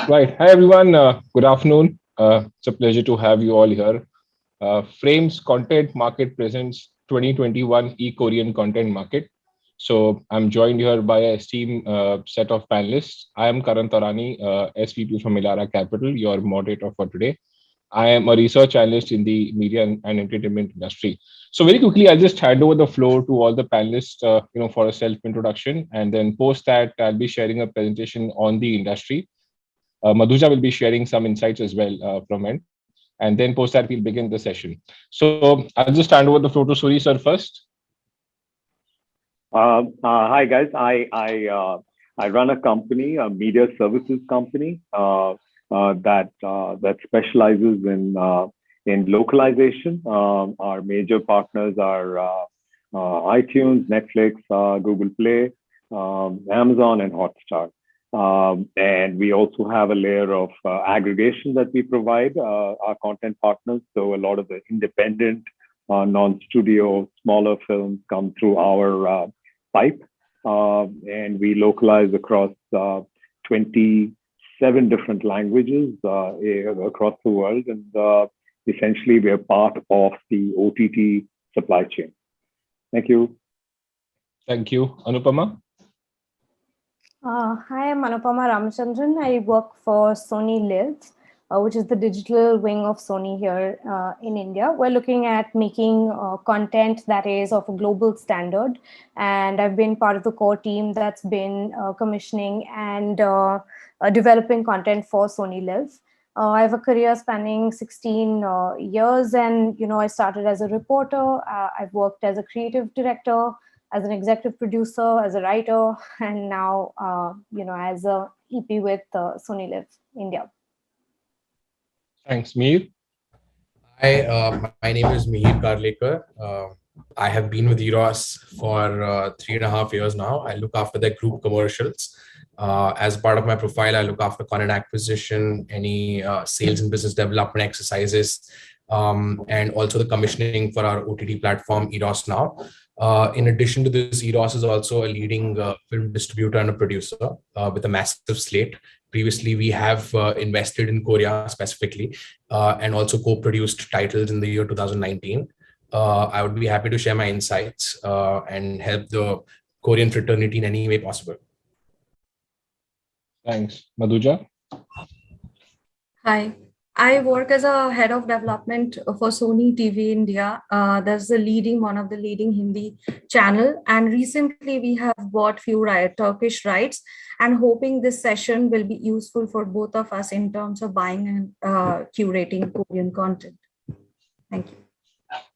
Right. Hi, everyone. Good afternoon. It's a pleasure to have you all here. Frames Content Market presents 2021 e-Korean content market. So I'm joined here by a esteemed set of panelists. I am Karan Tarani, SVP from Elara Capital, your moderator for today. I am a research analyst in the media and entertainment industry. So very quickly, I'll just hand over the floor to all the panelists, for a self introduction, and then post that I'll be sharing a presentation on the industry. Madhuja will be sharing some insights as well from it. And then post that, we'll begin the session. So I'll just hand over the floor to Suri sir first. Hi guys. I run a company, a media services company that specializes in localization. Our major partners are iTunes, Netflix, Google Play, Amazon, and Hotstar. And we also have a layer of aggregation that we provide our content partners. So a lot of the independent, non-studio, smaller films come through our pipe, and we localize across 27 different languages across the world. And essentially, we are part of the OTT supply chain. Thank you. Thank you. Anupama? Hi, I'm Anupama Ramachandran. I work for Sony Live, which is the digital wing of Sony here in India. We're looking at making content that is of a global standard. And I've been part of the core team that's been commissioning and developing content for Sony Live. I have a career spanning 16 years, and I started as a reporter. I've worked as a creative director, as an executive producer, as a writer, and now, as a EP with Sony Live India. Thanks, Mir. Hi, my name is Mihir Karlekar. I have been with Eros for 3.5 years now. I look after their group commercials. As part of my profile, I look after content acquisition, any sales and business development exercises, and also the commissioning for our OTT platform, Eros Now. In addition to this, Eros is also a leading film distributor and a producer with a massive slate. Previously, we have invested in Korea specifically and also co-produced titles in the year 2019. I would be happy to share my insights and help the Korean fraternity in any way possible. Thanks. Madhuja? Hi. I work as a head of development for Sony TV India. That's one of the leading Hindi channel. And recently we have bought few Turkish rights, and hoping this session will be useful for both of us in terms of buying and curating Korean content. Thank you.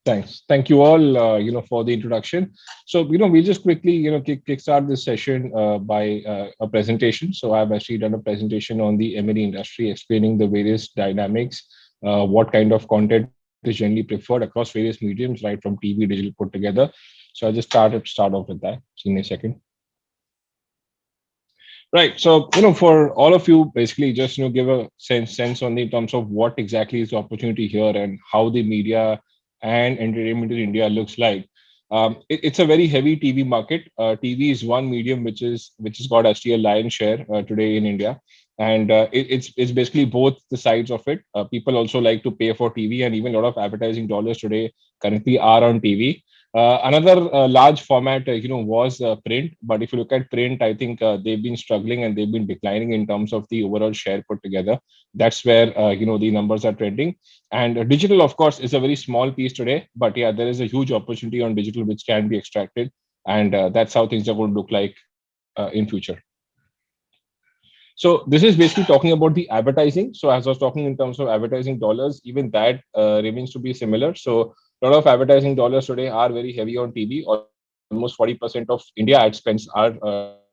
Thanks. Thank you all, for the introduction. So, we'll just quickly, kickstart this session by a presentation. So I've actually done a presentation on the M&E industry, explaining the various dynamics, what kind of content is generally preferred across various mediums, right, from TV, digital put together. So I'll just start off with that. See you in a second. Right. So, for all of you, basically just, give a sense on the terms of what exactly is the opportunity here and how the media and entertainment in India looks like. It's a very heavy TV market. TV is one medium which has got actually a lion's share today in India, and it's basically both the sides of it. People also like to pay for TV, and even a lot of advertising dollars today currently are on TV. Another large format, was print. But if you look at print, I think they've been struggling and they've been declining in terms of the overall share put together. That's where, the numbers are trending. And digital, of course, is a very small piece today. But yeah, there is a huge opportunity on digital which can be extracted. And that's how things are going to look like in future. So this is basically talking about the advertising. So as I was talking in terms of advertising dollars, even that remains to be similar. So a lot of advertising dollars today are very heavy on TV. Almost 40% of India ad spends are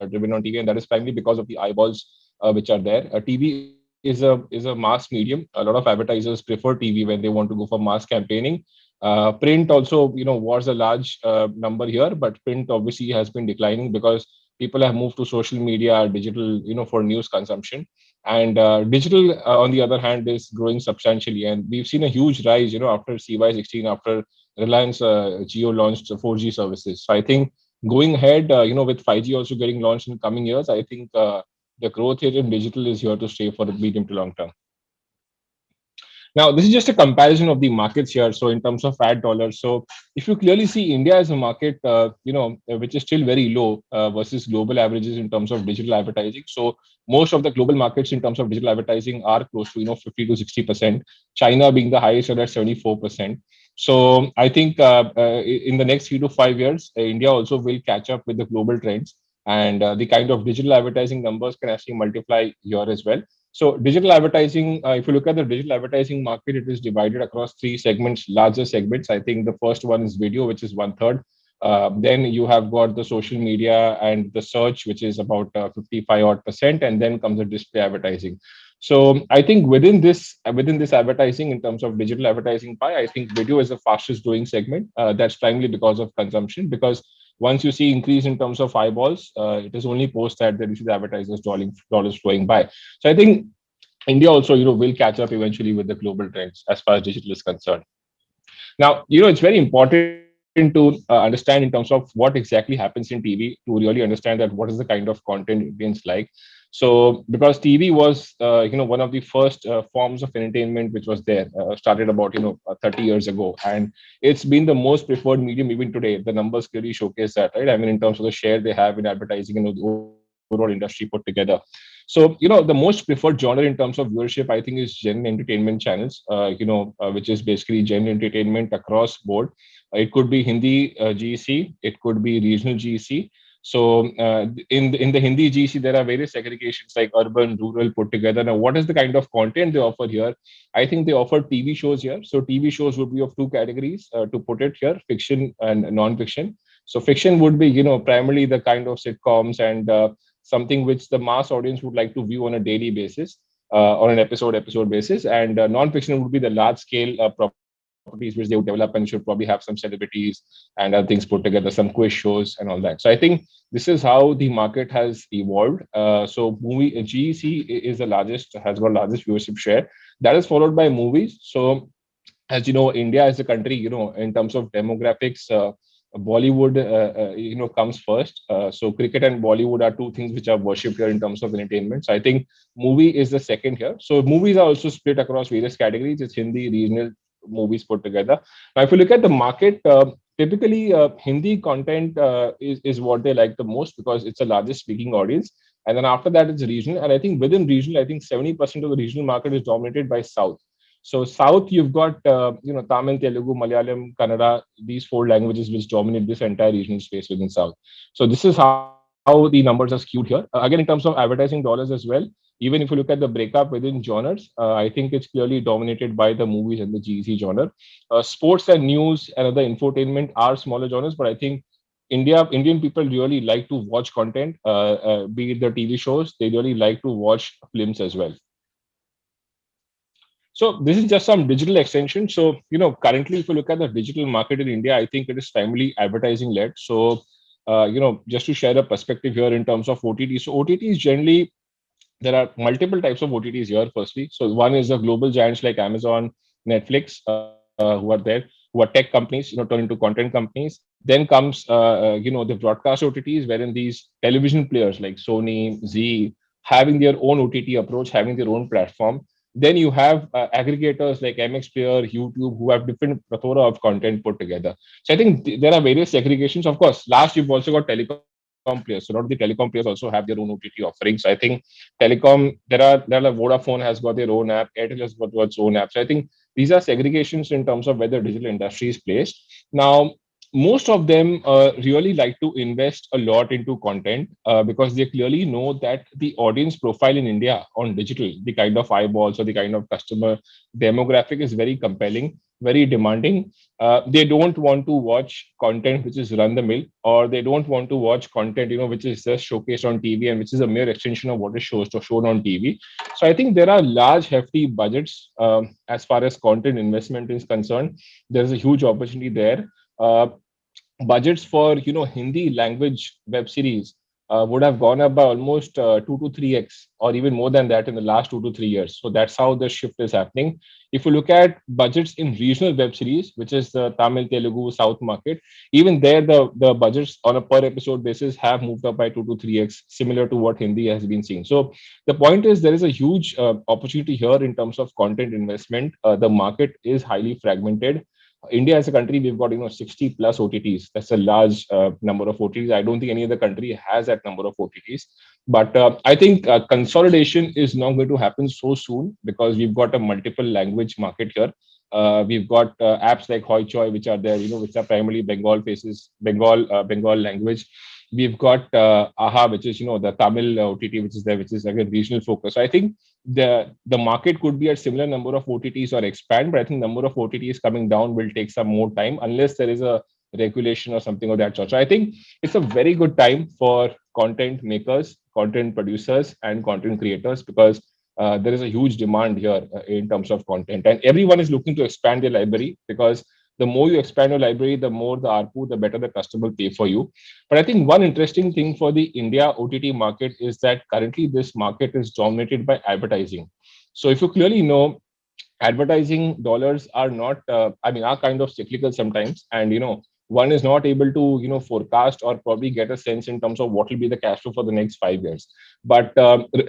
driven on TV, and that is primarily because of the eyeballs which are there. TV is a mass medium. A lot of advertisers prefer TV when they want to go for mass campaigning. Print also, was a large number here, but print obviously has been declining because People have moved to social media, digital, for news consumption. And digital, on the other hand, is growing substantially. And we've seen a huge rise, after CY16, after Reliance Jio launched 4G services. So I think going ahead, with 5G also getting launched in coming years, I think the growth here in digital is here to stay for the medium to long term. Now, this is just a comparison of the markets here. So, in terms of ad dollars, so if you clearly see India as a market, which is still very low versus global averages in terms of digital advertising. So, most of the global markets in terms of digital advertising are close to 50 to 60%. China being the highest at 74%. So, I think in the next 3 to 5 years, India also will catch up with the global trends, and the kind of digital advertising numbers can actually multiply here as well. So digital advertising, if you look at the digital advertising market, it is divided across three segments, larger segments. I think the first one is video, which is one third. Then you have got the social media and the search, which is about 55 odd percent, and then comes the display advertising. So I think within this advertising, in terms of digital advertising pie, I think video is the fastest growing segment. That's primarily because of consumption. Because once you see increase in terms of eyeballs, it is only post that you see the advertisers dollars flowing by. So I think India also, will catch up eventually with the global trends as far as digital is concerned. Now, it's very important to understand in terms of what exactly happens in TV to really understand that what is the kind of content Indians like. So, because TV was, one of the first forms of entertainment which was there, started about 30 years ago, and it's been the most preferred medium even today. The numbers clearly showcase that, right? I mean, in terms of the share they have in advertising and the overall industry put together. So, the most preferred genre in terms of viewership, I think, is general entertainment channels, which is basically general entertainment across board. It could be Hindi GEC, it could be regional GEC. So in the Hindi GEC, there are various segregations like urban, rural put together. Now, what is the kind of content they offer here? I think they offer TV shows here. So TV shows would be of two categories to put it here: fiction and non-fiction. So fiction would be, primarily the kind of sitcoms and something which the mass audience would like to view on a daily basis, on an episode basis. And non-fiction would be the large scale properties which they would develop, and should probably have some celebrities and other things put together, some quiz shows and all that. So I think this is how the market has evolved. So movie GEC is the largest, has got largest viewership share. That is followed by movies. So as you know, India as a country, in terms of demographics, Bollywood, comes first. So cricket and Bollywood are two things which are worshipped here in terms of entertainment. So I think movie is the second here. So movies are also split across various categories. It's Hindi, regional movies put together. Now, if you look at the market, typically Hindi content is what they like the most because it's the largest speaking audience. And then after that, it's regional. And I think within regional, I think 70% of the regional market is dominated by South. So South, you've got Tamil, Telugu, Malayalam, Kannada, these four languages which dominate this entire regional space within South. So this is how the numbers are skewed here. Again, in terms of advertising dollars as well, even if you look at the breakup within genres, I think it's clearly dominated by the movies and the GEC genre. Sports and news and other infotainment are smaller genres, but I think Indian people really like to watch content, be it the TV shows. They really like to watch films as well. So this is just some digital extension. So, currently, if you look at the digital market in India, I think it is primarily advertising led. So, just to share a perspective here in terms of OTT. So OTTs generally, there are multiple types of OTTs here, firstly. So one is the global giants like Amazon, Netflix, who are there, who are tech companies, turn into content companies. Then comes, the broadcast OTTs, wherein these television players like Sony, Zee, having their own OTT approach, having their own platform. Then you have aggregators like MX Player, YouTube, who have different plethora of content put together. So I think there are various segregations. Of course, last you've also got telecom players. So not the telecom players also have their own OTT offerings. I think telecom, there are like Vodafone has got their own app, Airtel has got its own app. So I think these are segregations in terms of where the digital industry is placed. Now, most of them really like to invest a lot into content because they clearly know that the audience profile in India on digital, the kind of eyeballs or the kind of customer demographic is very compelling, very demanding. They don't want to watch content which is run the mill, or they don't want to watch content, which is just showcased on TV and which is a mere extension of what is shown on TV. So I think there are large, hefty budgets as far as content investment is concerned. There's a huge opportunity there. Budgets for Hindi language web series would have gone up by almost 2 to 3x or even more than that in the last 2 to 3 years. So that's how the shift is happening. If you look at budgets in regional web series, which is the Tamil, Telugu, South market, even there the budgets on a per episode basis have moved up by 2 to 3x, similar to what Hindi has been seeing. So the point is there is a huge opportunity here in terms of content investment. The market is highly fragmented. India as a country, we've got 60 plus OTTs. That's a large number of OTTs. I don't think any other country has that number of OTTs. But I think consolidation is not going to happen so soon because we've got a multiple language market here. We've got apps like Hoi Choi, which are there, which are primarily Bengal language. We've got AHA, which is the Tamil OTT, which is there, which is again regional focus. So I think the market could be at similar number of OTTs or expand, but I think number of OTTs coming down will take some more time unless there is a regulation or something of that sort. So I think it's a very good time for content makers, content producers, and content creators because there is a huge demand here in terms of content, and everyone is looking to expand their library because the more you expand your library, the more the ARPU, the better the customer will pay for you. But I think one interesting thing for the India OTT market is that currently this market is dominated by advertising. So if you clearly know, advertising dollars are not, are kind of cyclical sometimes, and one is not able to forecast or probably get a sense in terms of what will be the cash flow for the next 5 years. But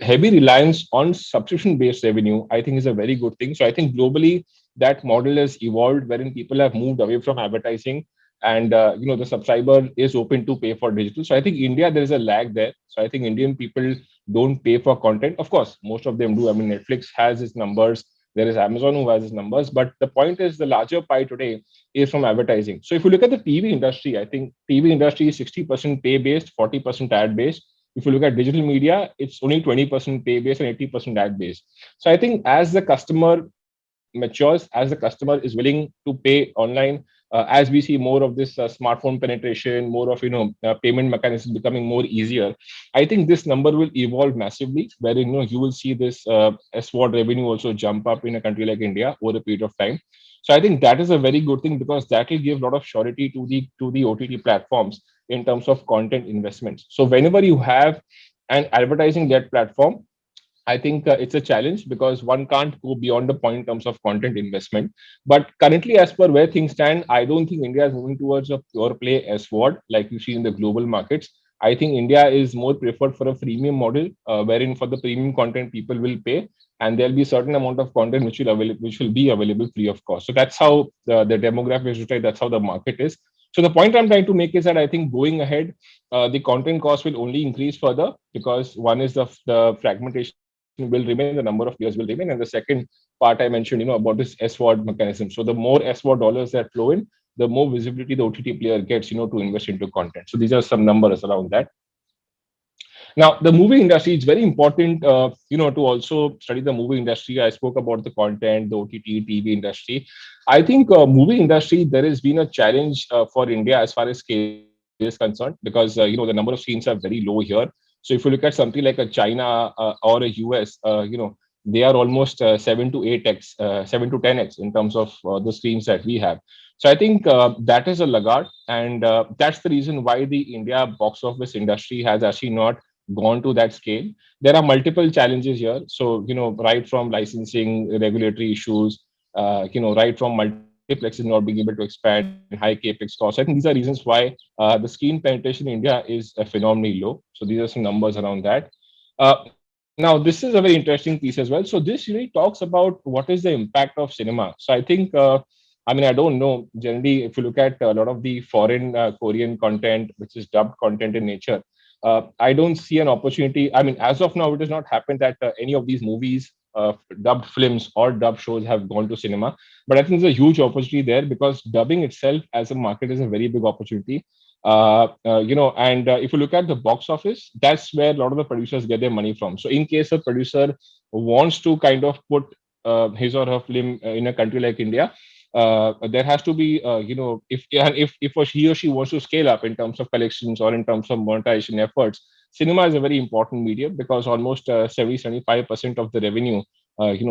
heavy reliance on subscription based revenue I think is a very good thing. So I think globally that model has evolved wherein people have moved away from advertising, and the subscriber is open to pay for digital. So I think India, there is a lag there. So I think Indian people don't pay for content. Of course most of them do. I mean, Netflix has its numbers, there is Amazon who has its numbers, but the point is the larger pie today is from advertising. So if you look at the TV industry, I think TV industry is 60% pay based, 40% ad based. If you look at digital media, it's only 20% pay based and 80% ad based. So I think as the customer matures, as the customer is willing to pay online, as we see more of this smartphone penetration, more of payment mechanisms becoming more easier, I think this number will evolve massively, wherein you will see this SWOT revenue also jump up in a country like India over a period of time. So I think that is a very good thing because that will give a lot of surety to the OTT platforms in terms of content investments. So whenever you have an advertising led platform, I think it's a challenge because one can't go beyond the point in terms of content investment. But currently, as per where things stand, I don't think India is moving towards a pure play SWOT like you see in the global markets. I think India is more preferred for a freemium model, wherein for the premium content people will pay, and there'll be a certain amount of content which will be available free of cost. So that's how the demographic is right. That's how the market is. So the point I'm trying to make is that I think going ahead, the content cost will only increase further because one is the fragmentation will remain, the number of players will remain, and the second part I mentioned, about this SWOT mechanism. So the more SWOT dollars that flow in, the more visibility the OTT player gets, to invest into content. So these are some numbers around that. Now, the movie industry, it's very important, to also study the movie industry. I spoke about the content, the OTT, TV industry. I think movie industry, there has been a challenge for India as far as scale is concerned because, the number of screens are very low here. So if you look at something like a China or a US, they are almost 7 to 8x, 7 to 10x in terms of the screens that we have. So I think that is a laggard, and that's the reason why the India box office industry has actually not gone to that scale. There are multiple challenges here. So, right from licensing, regulatory issues, right from multiplexes not being able to expand, high capex costs. I think these are reasons why the screen penetration in India is phenomenally low. So these are some numbers around that. Now, this is a very interesting piece as well. So this really talks about what is the impact of cinema. So I think, I don't know. Generally, if you look at a lot of the foreign Korean content, which is dubbed content in nature, I don't see an opportunity. As of now, it has not happened that any of these movies, dubbed films or dubbed shows have gone to cinema. But I think there's a huge opportunity there because dubbing itself as a market is a very big opportunity. And if you look at the box office, that's where a lot of the producers get their money from. So in case a producer wants to kind of put his or her film in a country like India, there has to be, if he or she wants to scale up in terms of collections or in terms of monetization efforts, cinema is a very important medium because almost 70-75% of the revenue,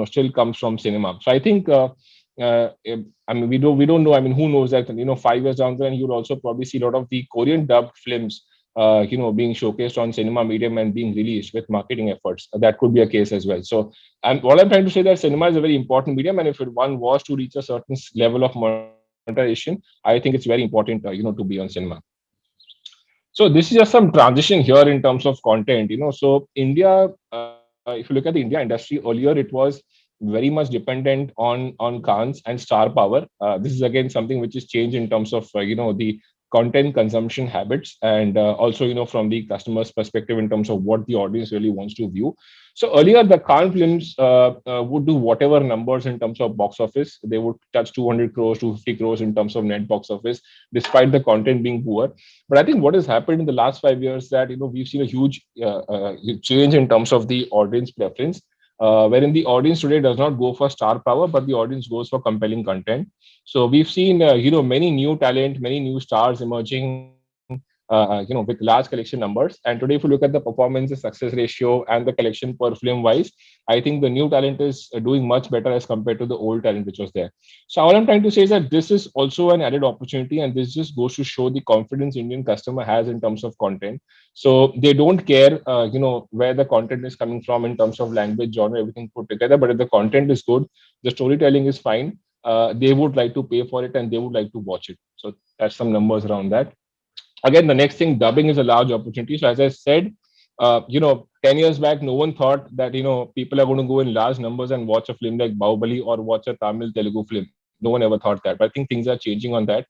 still comes from cinema. So I think, we don't know. Who knows that, 5 years down the line, you'll also probably see a lot of the Korean dubbed films being showcased on cinema medium and being released with marketing efforts. That could be a case as well. So, what I'm trying to say that cinema is a very important medium, and if one was to reach a certain level of monetization, I think it's very important, to be on cinema. So this is just some transition here in terms of content. So India, if you look at the India industry, earlier it was very much dependent on Cannes and star power. This is again something which is changed in terms of the content consumption habits, and also from the customer's perspective in terms of what the audience really wants to view. So earlier the Cannes films would do whatever numbers in terms of box office. They would touch 200 crores, 250 crores in terms of net box office, despite the content being poor. But I think what has happened in the last 5 years that we've seen a huge change in terms of the audience preference, wherein the audience today does not go for star power, but the audience goes for compelling content. So we've seen many new talent, many new stars emerging. With large collection numbers. And today, if you look at the performance, the success ratio, and the collection per film wise, I think the new talent is doing much better as compared to the old talent which was there. So all I'm trying to say is that this is also an added opportunity, and this just goes to show the confidence Indian customer has in terms of content. So they don't care, where the content is coming from in terms of language, genre, everything put together. But if the content is good, the storytelling is fine. They would like to pay for it and they would like to watch it. So that's some numbers around that. Again, the next thing, dubbing is a large opportunity. So as I said, 10 years back, no one thought that people are going to go in large numbers and watch a film like Bahubali or watch a Tamil Telugu film. No one ever thought that. But I think things are changing on that.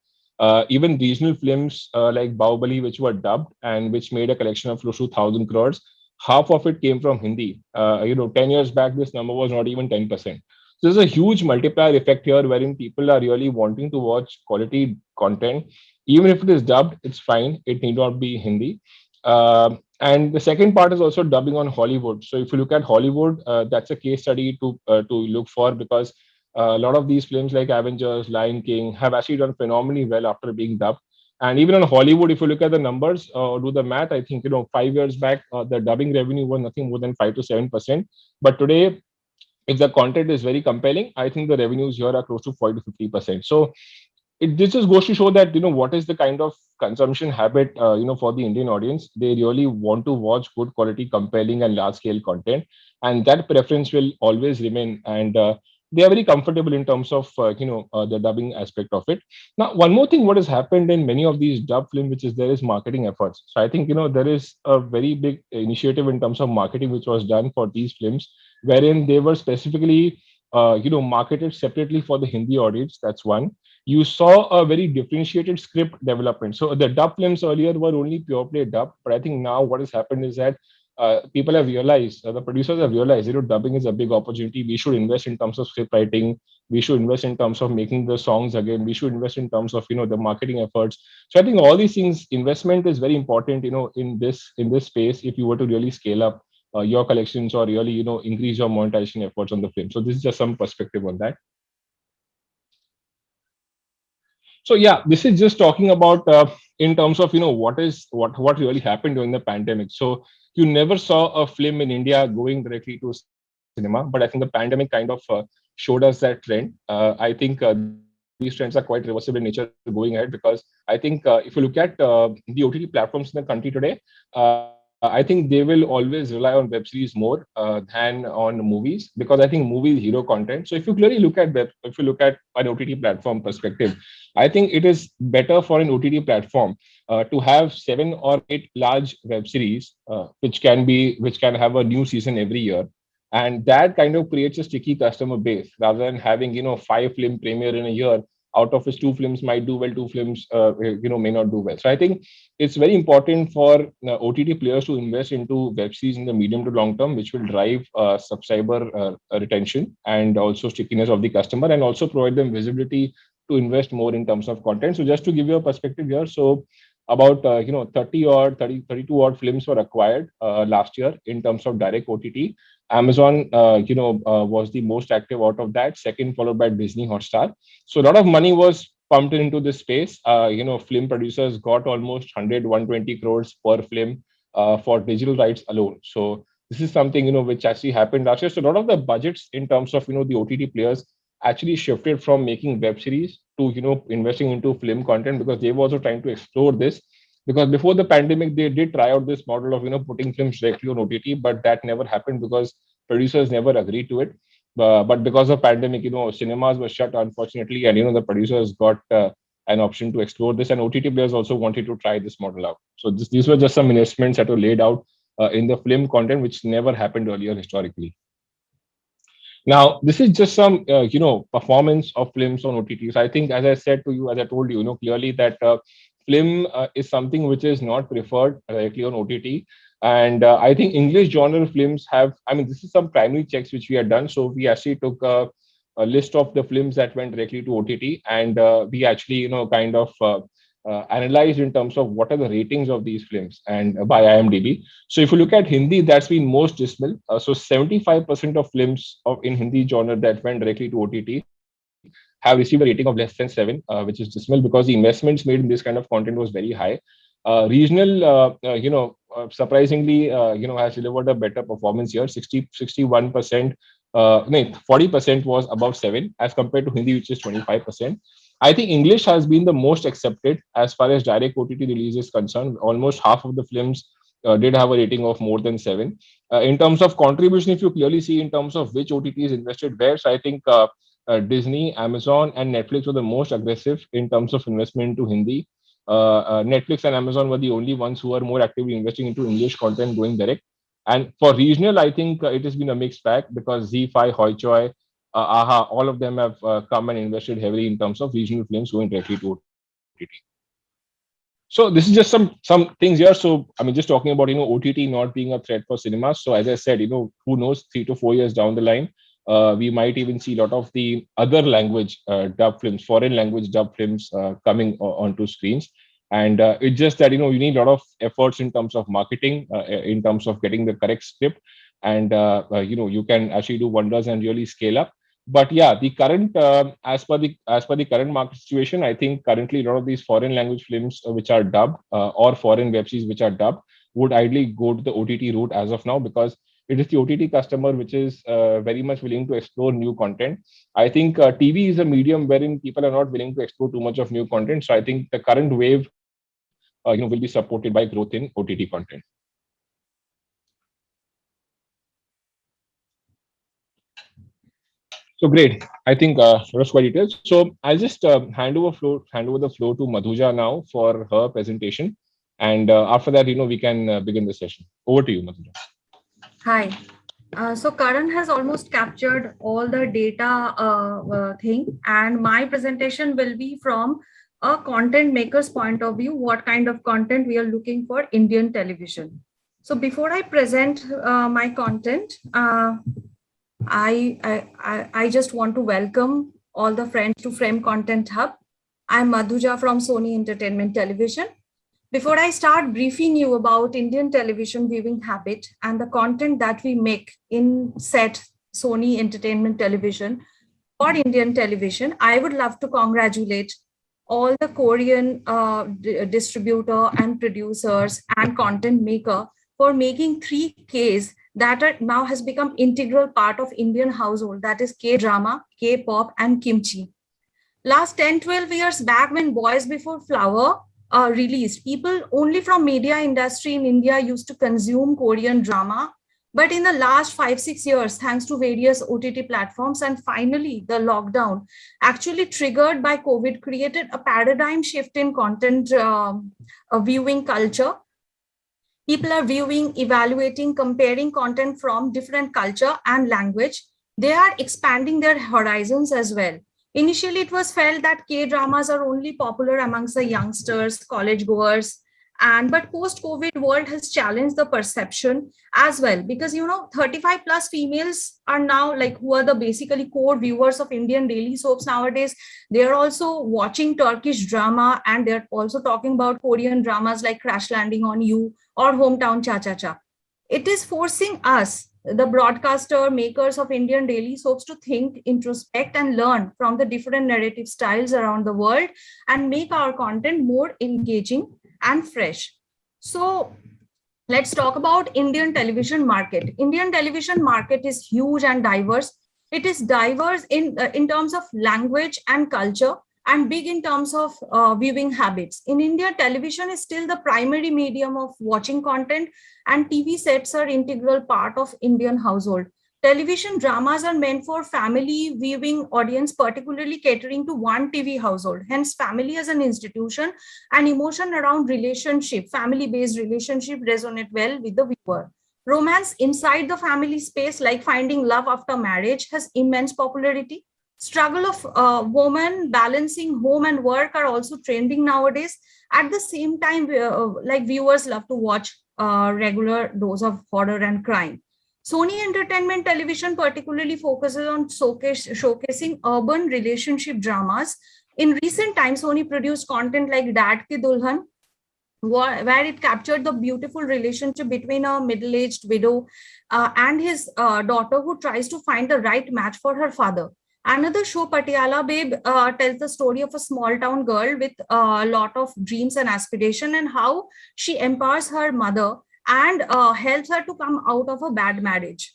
Even regional films like Bahubali, which were dubbed and which made a collection of close to 1,000 crores, half of it came from Hindi. 10 years back, this number was not even 10%. So there's a huge multiplier effect here wherein people are really wanting to watch quality content. Even if it is dubbed, it's fine. It need not be Hindi. And the second part is also dubbing on Hollywood. So if you look at Hollywood, that's a case study to look for, because a lot of these films like Avengers, Lion King have actually done phenomenally well after being dubbed. And even on Hollywood, if you look at the numbers, do the math, I think 5 years back the dubbing revenue was nothing more than 5 to 7%. But today, if the content is very compelling, I think the revenues here are close to 40 to 50%. So this just goes to show that what is the kind of consumption habit for the Indian audience. They really want to watch good quality, compelling, and large scale content, and that preference will always remain. And they are very comfortable in terms of the dubbing aspect of it. Now, one more thing, what has happened in many of these dub films, which is there is marketing efforts. So I think there is a very big initiative in terms of marketing which was done for these films, wherein they were specifically marketed separately for the Hindi audience. That's one. You saw a very differentiated script development. So the dub films earlier were only pure play dub, but I think now what has happened is that people have realized, the producers have realized, dubbing is a big opportunity. We should invest in terms of script writing. We should invest in terms of making the songs again. We should invest in terms of the marketing efforts. So I think all these things, investment is very important. In this space, if you were to really scale up your collections or really increase your monetization efforts on the film. So this is just some perspective on that. So yeah, this is just talking about in terms of what really happened during the pandemic. So you never saw a film in India going directly to cinema, but I think the pandemic kind of showed us that trend. I think these trends are quite reversible in nature going ahead, because I think if you look at the OTT platforms in the country today, I think they will always rely on web series more than on movies, because I think movies hero content. So if you clearly look at if you look at an OTT platform perspective, I think it is better for an OTT platform to have 7 or 8 large web series, which can have a new season every year, and that kind of creates a sticky customer base rather than having 5 film premiere in a year, out of which 2 films might do well, 2 films may not do well. So I think it's very important for OTT players to invest into web series in the medium to long term, which will drive subscriber retention and also stickiness of the customer, and also provide them visibility to invest more in terms of content. So just to give you a perspective here, so about 32 odd films were acquired last year in terms of direct OTT. Amazon was the most active out of that, second followed by Disney Hotstar. So a lot of money was pumped into this space. Film producers got almost 100-120 crores per film for digital rights alone. So this is something which actually happened last year. So a lot of the budgets in terms of the OTT players actually shifted from making web series to investing into film content, because they were also trying to explore this. because before the pandemic they did try out this model of putting films directly on OTT, but that never happened because producers never agreed to it. But because of pandemic, cinemas were shut unfortunately, and the producers got an option to explore this, and OTT players also wanted to try this model out. So these were just some investments that were laid out in the film content, which never happened earlier historically. Now, this is just some, performance of films on OTTs. I think, as I said to you, as I told you, clearly that film is something which is not preferred directly on OTT. And I think English genre films have, I mean, this is some primary checks which we had done. So we actually took a list of the films that went directly to OTT, and we actually, kind of analyzed in terms of what are the ratings of these films and by IMDb. So if you look at Hindi, that's been most dismal. So 75% of films in Hindi genre that went directly to OTT have received a rating of less than 7, which is dismal because the investments made in this kind of content was very high. Regional, surprisingly, has delivered a better performance here. 61%, no, 40% was above 7 as compared to Hindi, which is 25%. I think English has been the most accepted as far as direct OTT release is concerned. Almost half of the films did have a rating of more than 7. In terms of contribution, if you clearly see in terms of which OTTs invested where, so I think Disney, Amazon, and Netflix were the most aggressive in terms of investment into Hindi. Netflix and Amazon were the only ones who are more actively investing into English content going direct. And for regional, I think it has been a mixed bag because ZEE5, Hoichoi, AHA, all of them have come and invested heavily in terms of regional films going directly to OTT. So this is just some things here. So I mean, just talking about OTT not being a threat for cinemas. So as I said, who knows, 3 to 4 years down the line, we might even see a lot of the other language dub films, foreign language dub films coming onto screens. And it's just that, you need a lot of efforts in terms of marketing, in terms of getting the correct script. And, you can actually do wonders and really scale up. But yeah, the current, as per the current market situation, I think currently a lot of these foreign language films which are dubbed or foreign web series which are dubbed would ideally go to the OTT route as of now, because it is the OTT customer which is very much willing to explore new content. I think TV is a medium wherein people are not willing to explore too much of new content. So I think the current wave, will be supported by growth in OTT content. So great. I think that's quite detailed. So I'll just hand over the floor to Madhuja now for her presentation, and after that, we can begin the session. Over to you, Madhuja. Hi. So Karan has almost captured all the data thing, and my presentation will be from a content maker's point of view, what kind of content we are looking for Indian television. So before I present my content, I just want to welcome all the friends to Frame Content Hub. I'm Madhuja from Sony Entertainment Television. Before I start briefing you about Indian television viewing habit and the content that we make in set Sony Entertainment Television for Indian television, I would love to congratulate all the Korean distributor and producers and content maker for making 3 Ks that are now has become integral part of Indian household, that is K-drama, K-pop, and kimchi. Last 10-12 years back, when Boys Before Flower released, people only from media industry in India used to consume Korean drama. But in the last 5-6 years, thanks to various OTT platforms and finally the lockdown, actually triggered by COVID, created a paradigm shift in content viewing culture. People are viewing, evaluating, comparing content from different culture and language. They are expanding their horizons as well. Initially, it was felt that K-dramas are only popular amongst the youngsters, college goers, but post-COVID world has challenged the perception as well, because 35 plus females are now like who are the basically core viewers of Indian daily soaps nowadays. They are also watching Turkish drama, and they're also talking about Korean dramas like Crash Landing on You or Hometown Cha-Cha-Cha. It is forcing us, the broadcaster makers of Indian daily soaps, to think, introspect, and learn from the different narrative styles around the world and make our content more engaging and fresh. So let's talk about Indian television market. Indian television market is huge and diverse. It is diverse in terms of language and culture. and big in terms of viewing habits. In India, television is still the primary medium of watching content, and TV sets are integral part of Indian household. Television dramas are meant for family viewing audience, particularly catering to one TV household. Hence, family as an institution and emotion around relationship, family-based relationship resonate well with the viewer. Romance inside the family space, like finding love after marriage, has immense popularity. Struggle of women balancing home and work are also trending nowadays. At the same time, like viewers love to watch regular dose of horror and crime. Sony Entertainment Television particularly focuses on showcasing urban relationship dramas. In recent times, Sony produced content like Dad Ki Dulhan, where it captured the beautiful relationship between a middle-aged widow and his daughter, who tries to find the right match for her father. Another show, Patiala Babe, tells the story of a small town girl with a lot of dreams and aspiration, and how she empowers her mother and helps her to come out of a bad marriage.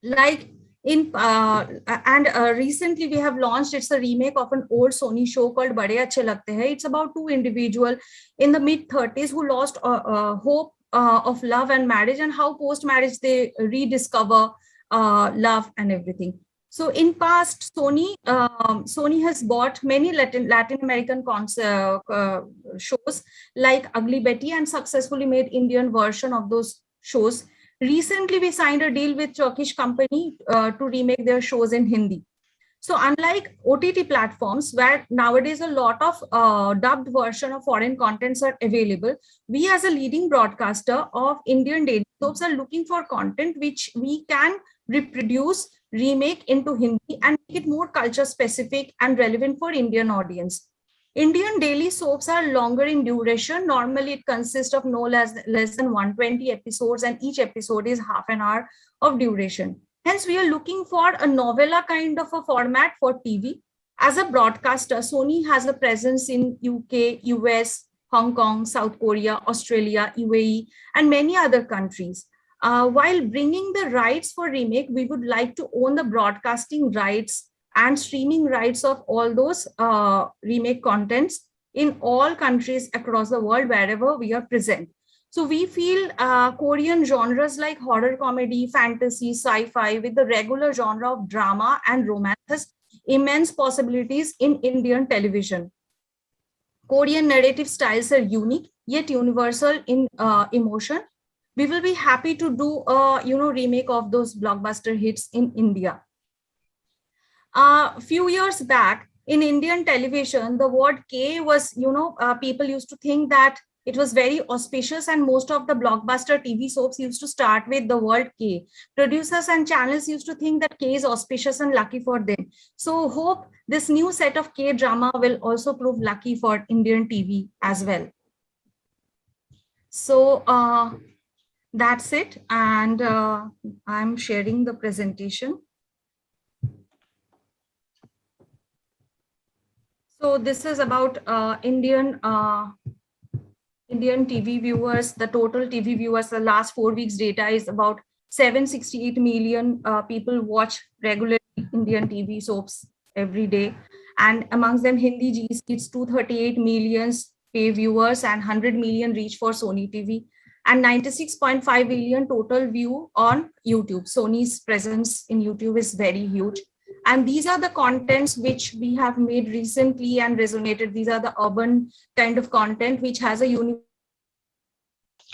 Like in recently we have launched, it's a remake of an old Sony show called Bade Achhe Lagte Hai. It's about two individuals in the mid-30s who lost hope of love and marriage, and how post-marriage they rediscover love and everything. So in past, Sony has bought many Latin American shows like Ugly Betty, and successfully made Indian version of those shows. Recently, we signed a deal with Turkish company to remake their shows in Hindi. So unlike OTT platforms, where nowadays a lot of dubbed version of foreign contents are available, we as a leading broadcaster of Indian daily soaps are looking for content which we can reproduce, remake into Hindi, and make it more culture specific and relevant for Indian audience. Indian daily soaps are longer in duration. Normally, it consists of no less than 120 episodes, and each episode is half an hour of duration. Hence, we are looking for a novella kind of a format for TV. As a broadcaster, Sony has a presence in UK, US, Hong Kong, South Korea, Australia, UAE, and many other countries. While bringing the rights for remake, we would like to own the broadcasting rights and streaming rights of all those remake contents in all countries across the world wherever we are present. So we feel Korean genres like horror comedy, fantasy, sci-fi with the regular genre of drama and romance has immense possibilities in Indian television. Korean narrative styles are unique yet universal in emotion. We will be happy to do a remake of those blockbuster hits in India. A few years back in Indian television, the word K was, people used to think that it was very auspicious, and most of the blockbuster TV soaps used to start with the word K. Producers and channels used to think that K is auspicious and lucky for them. So hope this new set of K drama will also prove lucky for Indian TV as well. So that's it. And I'm sharing the presentation. So this is about Indian TV viewers. The total TV viewers, the last 4 weeks data is about 768 million people watch regularly Indian TV soaps every day. And amongst them, Hindi Gs, it's 238 million pay viewers and 100 million reach for Sony TV, and 96.5 billion total view on YouTube. Sony's presence in YouTube is very huge. And these are the contents which we have made recently and resonated. These are the urban kind of content which has a unique.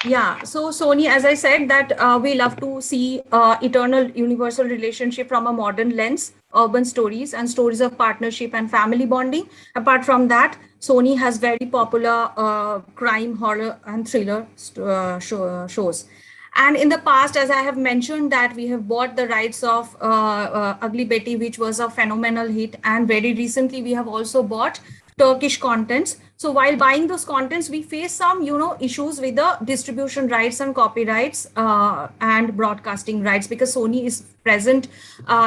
Yeah, so Sony, as I said, that we love to see eternal universal relationship from a modern lens, urban stories and stories of partnership and family bonding. Apart from that, Sony has very popular crime, horror and thriller shows. And in the past, as I have mentioned, that we have bought the rights of Ugly Betty, which was a phenomenal hit. And very recently, we have also bought Turkish contents. So while buying those contents, we face some, issues with the distribution rights and copyrights and broadcasting rights, because Sony is present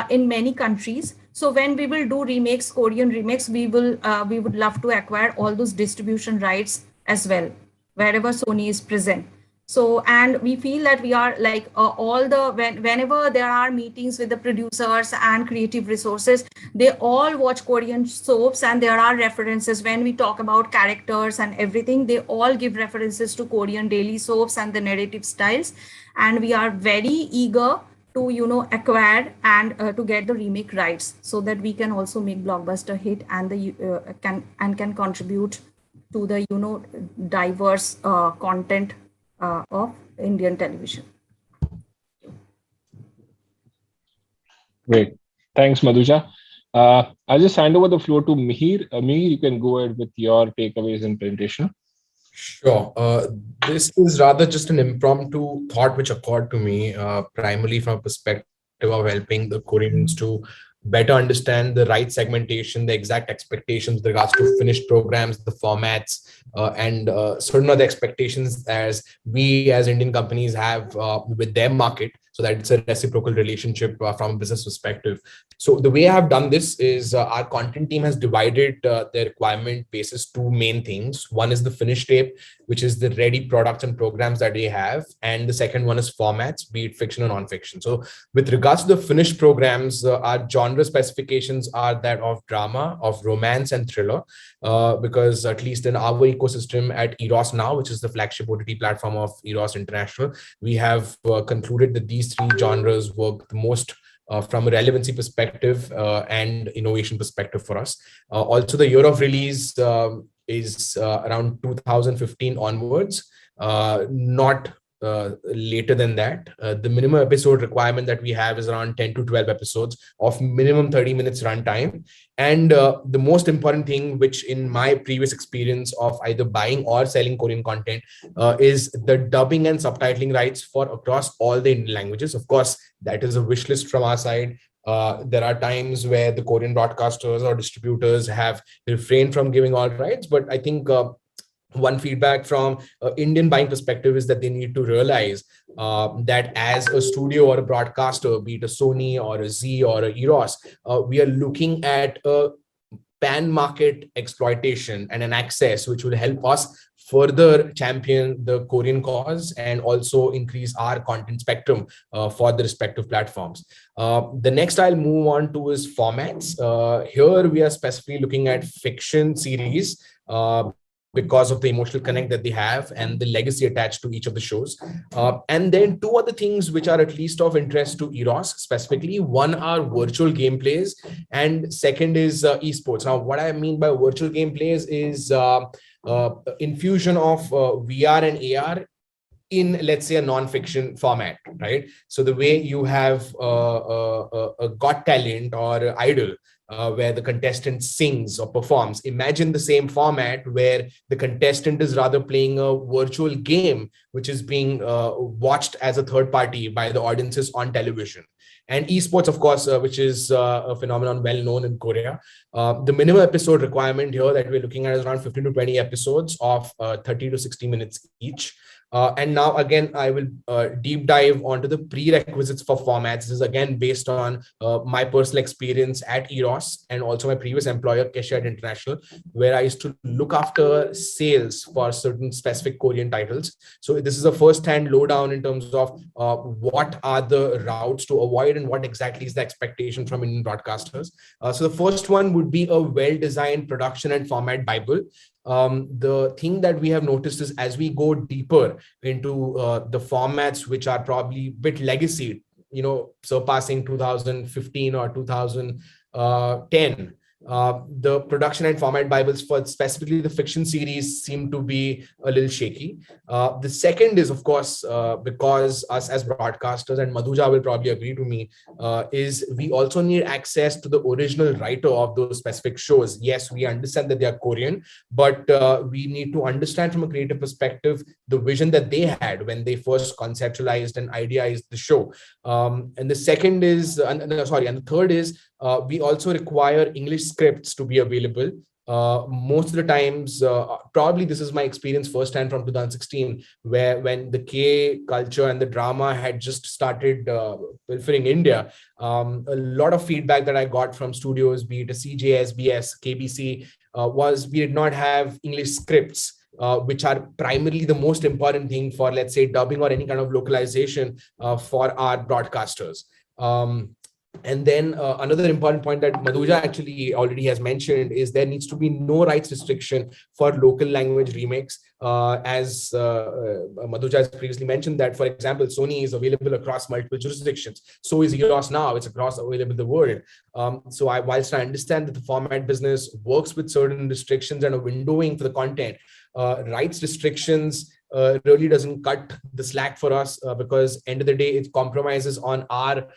in many countries. So when we will do remakes, Korean remakes, we would love to acquire all those distribution rights as well, wherever Sony is present. So, and we feel that we are like whenever there are meetings with the producers and creative resources, they all watch Korean soaps, and there are references when we talk about characters and everything. They all give references to Korean daily soaps and the narrative styles, and we are very eager to acquire and to get the remake rights so that we can also make blockbuster hit and the can contribute to the diverse content of Indian television. Great. Thanks, Madhuja. I'll just hand over the floor to Mihir. Mihir, you can go ahead with your takeaways and presentation. Sure. This is rather just an impromptu thought which occurred to me, primarily from a perspective of helping the Koreans to better understand the right segmentation, the exact expectations with regards to finished programs, the formats, and certain other expectations as we as Indian companies have with their market, so that it's a reciprocal relationship from a business perspective. So the way I have done this is our content team has divided their requirement basis two main things. One is the finished tape, which is the ready products and programs that they have. And the second one is formats, be it fiction or non-fiction. So with regards to the finished programs, our genre specifications are that of drama, of romance and thriller, because at least in our ecosystem at Eros Now, which is the flagship OTT platform of Eros International, we have concluded that these three genres work the most from a relevancy perspective and innovation perspective for us. Also, the year of release is around 2015 onwards, not later than that. The minimum episode requirement that we have is around 10 to 12 episodes of minimum 30 minutes runtime. And the most important thing, which in my previous experience of either buying or selling Korean content, is the dubbing and subtitling rights for across all the Indian languages. Of course, that is a wish list from our side. There are times where the Korean broadcasters or distributors have refrained from giving all rights, but I think one feedback from Indian buying perspective is that they need to realize that as a studio or a broadcaster, be it a Sony or a Z or a Eros, we are looking at a pan market exploitation and an access which will help us further champion the Korean cause and also increase our content spectrum for the respective platforms. The next I'll move on to is formats. Here we are specifically looking at fiction series, because of the emotional connect that they have and the legacy attached to each of the shows. And then two other things which are at least of interest to Eros specifically. One are virtual gameplays, and second is esports. Now, what I mean by virtual gameplays is infusion of VR and AR in, let's say, a non-fiction format, right? So the way you have a Got Talent or Idol, where the contestant sings or performs. Imagine the same format where the contestant is rather playing a virtual game, which is being watched as a third party by the audiences on television. And esports, of course, which is a phenomenon well known in Korea. The minimum episode requirement here that we're looking at is around 15 to 20 episodes of 30 to 60 minutes each. And now, again, I will deep dive onto the prerequisites for formats. This is, again, based on my personal experience at Eros and also my previous employer, Keshet International, where I used to look after sales for certain specific Korean titles. So this is a first-hand lowdown in terms of what are the routes to avoid and what exactly is the expectation from Indian broadcasters. So the first one would be a well-designed production and format Bible. The thing that we have noticed is as we go deeper into the formats which are probably a bit legacy, surpassing 2015 or 2010, the production and format Bibles for specifically the fiction series seem to be a little shaky. The second is, of course, because us as broadcasters, and Madhuja will probably agree to me, is we also need access to the original writer of those specific shows. Yes, we understand that they are Korean, but we need to understand from a creative perspective the vision that they had when they first conceptualized and idealized the show. And the second is, and the third is, we also require English scripts to be available. Most of the times, probably this is my experience firsthand from 2016, where when the K culture and the drama had just started proliferating India, a lot of feedback that I got from studios, be it a CJ, SBS, KBC, was we did not have English scripts which are primarily the most important thing for, let's say, dubbing or any kind of localization for our broadcasters. And then another important point that Madhuja actually already has mentioned is there needs to be no rights restriction for local language remakes. As Madhuja has previously mentioned that, for example, Sony is available across multiple jurisdictions. So is Eros now. It's across available in the world. So whilst I understand that the format business works with certain restrictions and a windowing for the content, rights restrictions really doesn't cut the slack for us because end of the day, it compromises on our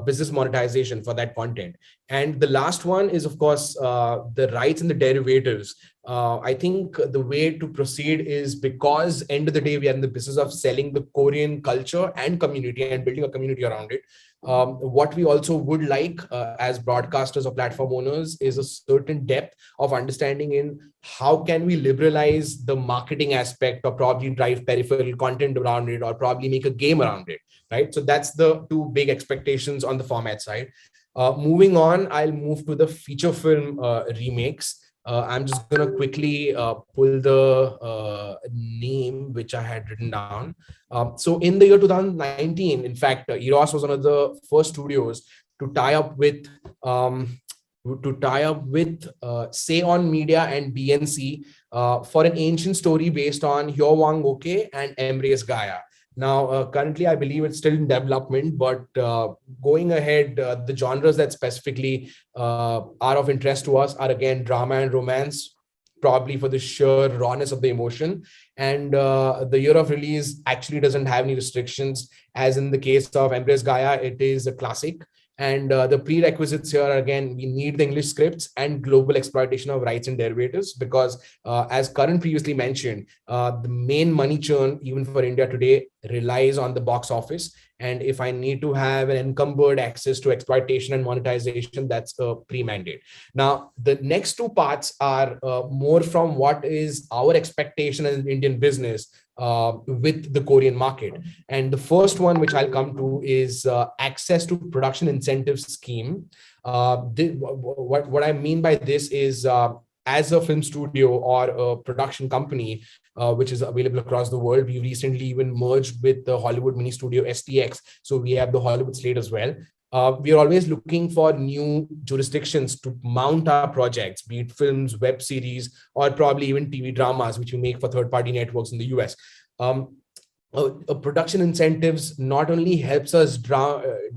business monetization for that content. And the last one is, of course, the rights and the derivatives. I think the way to proceed is, because end of the day, we are in the business of selling the Korean culture and community and building a community around it. What we also would like as broadcasters or platform owners is a certain depth of understanding in how can we liberalize the marketing aspect or probably drive peripheral content around it or probably make a game around it, right? So that's the two big expectations on the format side. Moving on, I'll move to the feature film remakes. I'm just going to quickly pull the name which I had written down. So in the year 2019, in fact, Eros was one of the first studios to tie up with Seon Media and BNC for an ancient story based on Hyo Wang Oke and Embrace Gaia. Now, currently, I believe it's still in development, but going ahead, the genres that specifically are of interest to us are, again, drama and romance, probably for the sheer rawness of the emotion. And the year of release actually doesn't have any restrictions. As in the case of Embrace Gaia, it is a classic. And the prerequisites here are, again, we need the English scripts and global exploitation of rights and derivatives, because as Karan previously mentioned, the main money churn, even for India today, relies on the box office. And if I need to have an encumbered access to exploitation and monetization, that's a pre-mandate. Now, the next two parts are more from what is our expectation as an Indian business with the Korean market. And the first one, which I'll come to, is access to production incentive scheme. What I mean by this is, as a film studio or a production company, which is available across the world, we recently even merged with the Hollywood mini studio STX. So we have the Hollywood slate as well. We are always looking for new jurisdictions to mount our projects, be it films, web series, or probably even TV dramas, which we make for third-party networks in the US. Production incentives not only helps us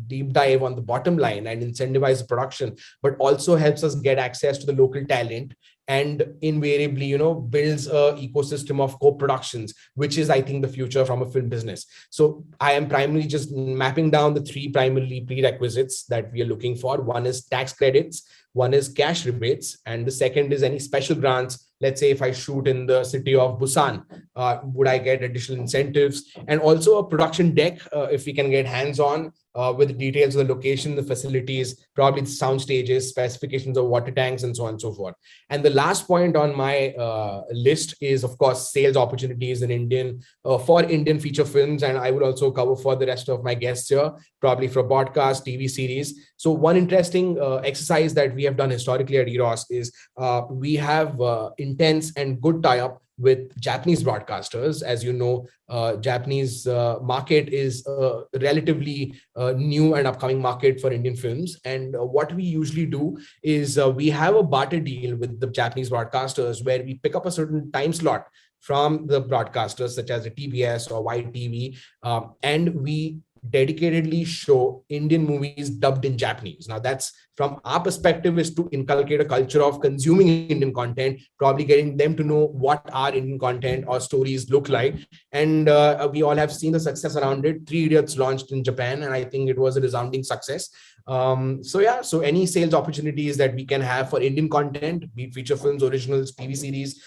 deep dive on the bottom line and incentivize the production, but also helps us get access to the local talent and invariably, builds a ecosystem of co-productions, which is, I think, the future from a film business. So I am primarily just mapping down the three primarily prerequisites that we are looking for. One is tax credits, one is cash rebates, and the second is any special grants. Let's say if I shoot in the city of Busan, would I get additional incentives? And also a production deck, if we can get hands-on with the details of the location, the facilities, probably the sound stages, specifications of water tanks, and so on and so forth. And the last point on my list is, of course, sales opportunities in for Indian feature films. And I would also cover for the rest of my guests here, probably for podcast, TV series. So one interesting exercise that we have done historically at Eros is we have intense and good tie-up with Japanese broadcasters. As you know, Japanese market is a relatively new and upcoming market for Indian films. And what we usually do is we have a barter deal with the Japanese broadcasters where we pick up a certain time slot from the broadcasters such as the TBS or YTV, and we dedicatedly show Indian movies dubbed in Japanese. Now that's, from our perspective, is to inculcate a culture of consuming Indian content, probably getting them to know what our Indian content or stories look like. And we all have seen the success around it. Three Idiots launched in Japan, and I think it was a resounding success. So any sales opportunities that we can have for Indian content, be it feature films, originals, TV series,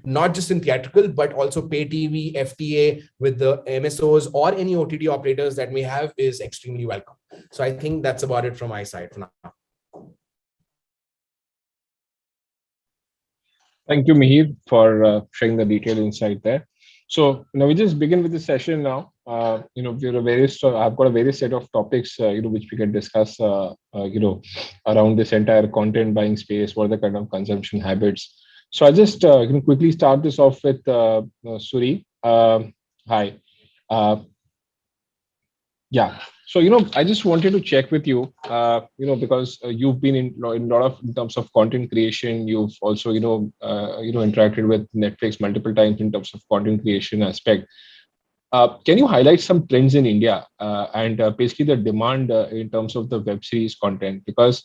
not just in theatrical, but also pay TV, FTA with the MSOs or any OTT operators that may have, is extremely welcome. So I think that's about it from my side for now. Thank you, Mihir, for sharing the detailed insight there. So now we just begin with the session now. I've got a various set of topics, which we can discuss, around this entire content buying space. What are the kind of consumption habits So I just can quickly start this off with Suri. Hi. Uh, yeah. So I just wanted to check with you. Because you've been in a lot of in terms of content creation. You've also interacted with Netflix multiple times in terms of content creation aspect. Can you highlight some trends in India and basically the demand in terms of the web series content? Because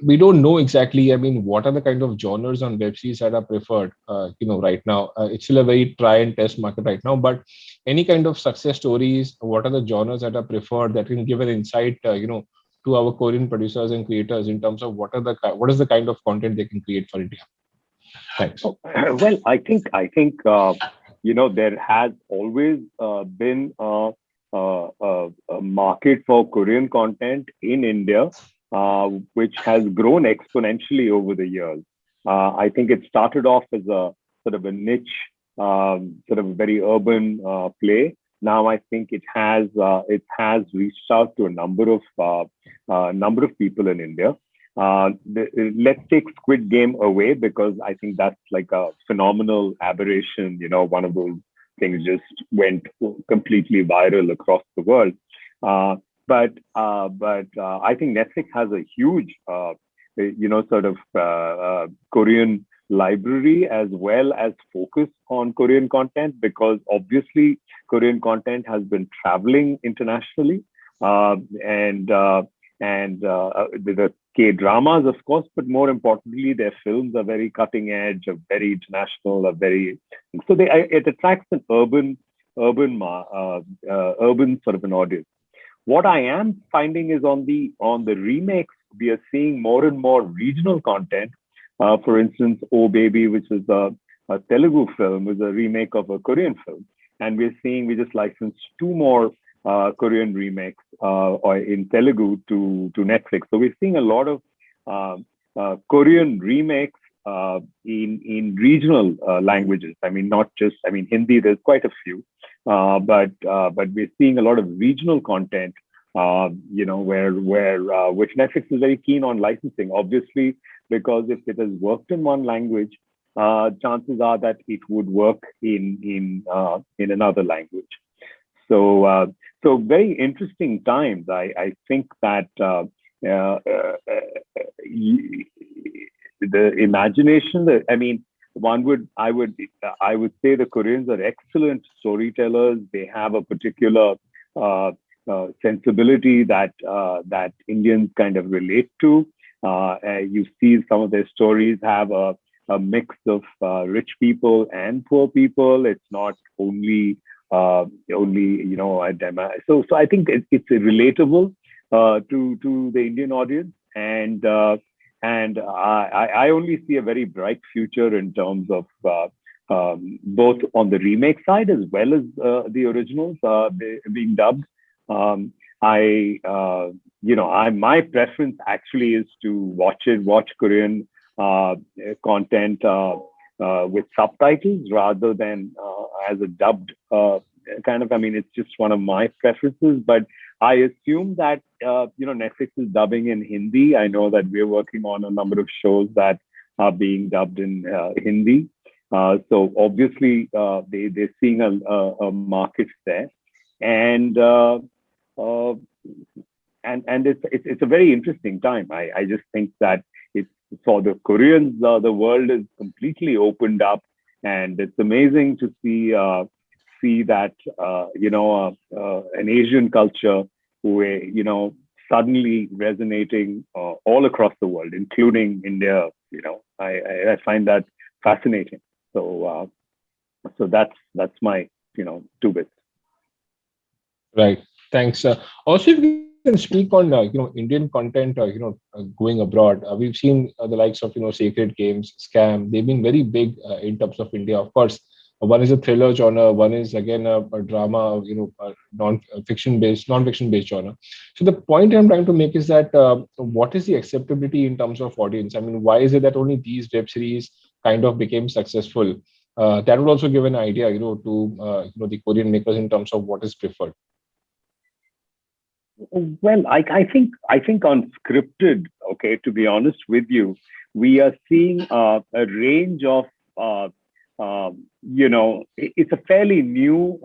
we don't know exactly, I mean, what are the kind of genres on web series that are preferred, right now. It's still a very try and test market right now, but any kind of success stories, what are the genres that are preferred that can give an insight, to our Korean producers and creators in terms of what is the kind of content they can create for India? Thanks. Well, I think there has always been a market for Korean content in India, which has grown exponentially over the years. I think it started off as a sort of a niche, sort of a very urban play. Now I think it has reached out to a number of people in India. Let's take Squid Game away because I think that's like a phenomenal aberration. One of those things just went completely viral across the world. But I think Netflix has a huge, sort of Korean library as well as focus on Korean content because obviously Korean content has been traveling internationally. The K dramas, of course, but more importantly, their films are very cutting edge, are very international, so it attracts an urban sort of an audience. What I am finding is on the remakes, we are seeing more and more regional content. For instance, Oh Baby, which is a Telugu film, is a remake of a Korean film, and we just licensed two more Korean remakes or in Telugu to Netflix. So we're seeing a lot of Korean remakes in regional languages. I mean, not just Hindi. There's quite a few, but we're seeing a lot of regional content. Where which Netflix is very keen on licensing. Obviously, because if it has worked in one language, chances are that it would work in another language. So very interesting times. I think that the imagination. I would say the Koreans are excellent storytellers. They have a particular sensibility that Indians kind of relate to. You see some of their stories have a mix of rich people and poor people. It's not only a demo. So I think it's relatable to the Indian audience, and I only see a very bright future in terms of both on the remake side as well as the originals being dubbed. My preference actually is to watch Korean content with subtitles rather than as a dubbed kind of. It's just one of my preferences, but I assume that Netflix is dubbing in Hindi. I know that we're working on a number of shows that are being dubbed in Hindi. So obviously they're seeing a market there, and it's a very interesting time. I just think that it's for the Koreans, the world is completely opened up, and it's amazing to see that an Asian culture who suddenly resonating all across the world, including India. I find that fascinating. So that's my two bits. Right. Thanks. Also, if you can speak on Indian content, going abroad. We've seen the likes of Sacred Games, Scam. They've been very big in terms of India. Of course, one is a thriller genre. One is again a drama. A non-fiction based genre. So the point I'm trying to make is that what is the acceptability in terms of audience? Why is it that only these web series kind of became successful? That would also give an idea, to the Korean makers in terms of what is preferred. Well, I think unscripted. Okay, to be honest with you, we are seeing a range of, it's a fairly new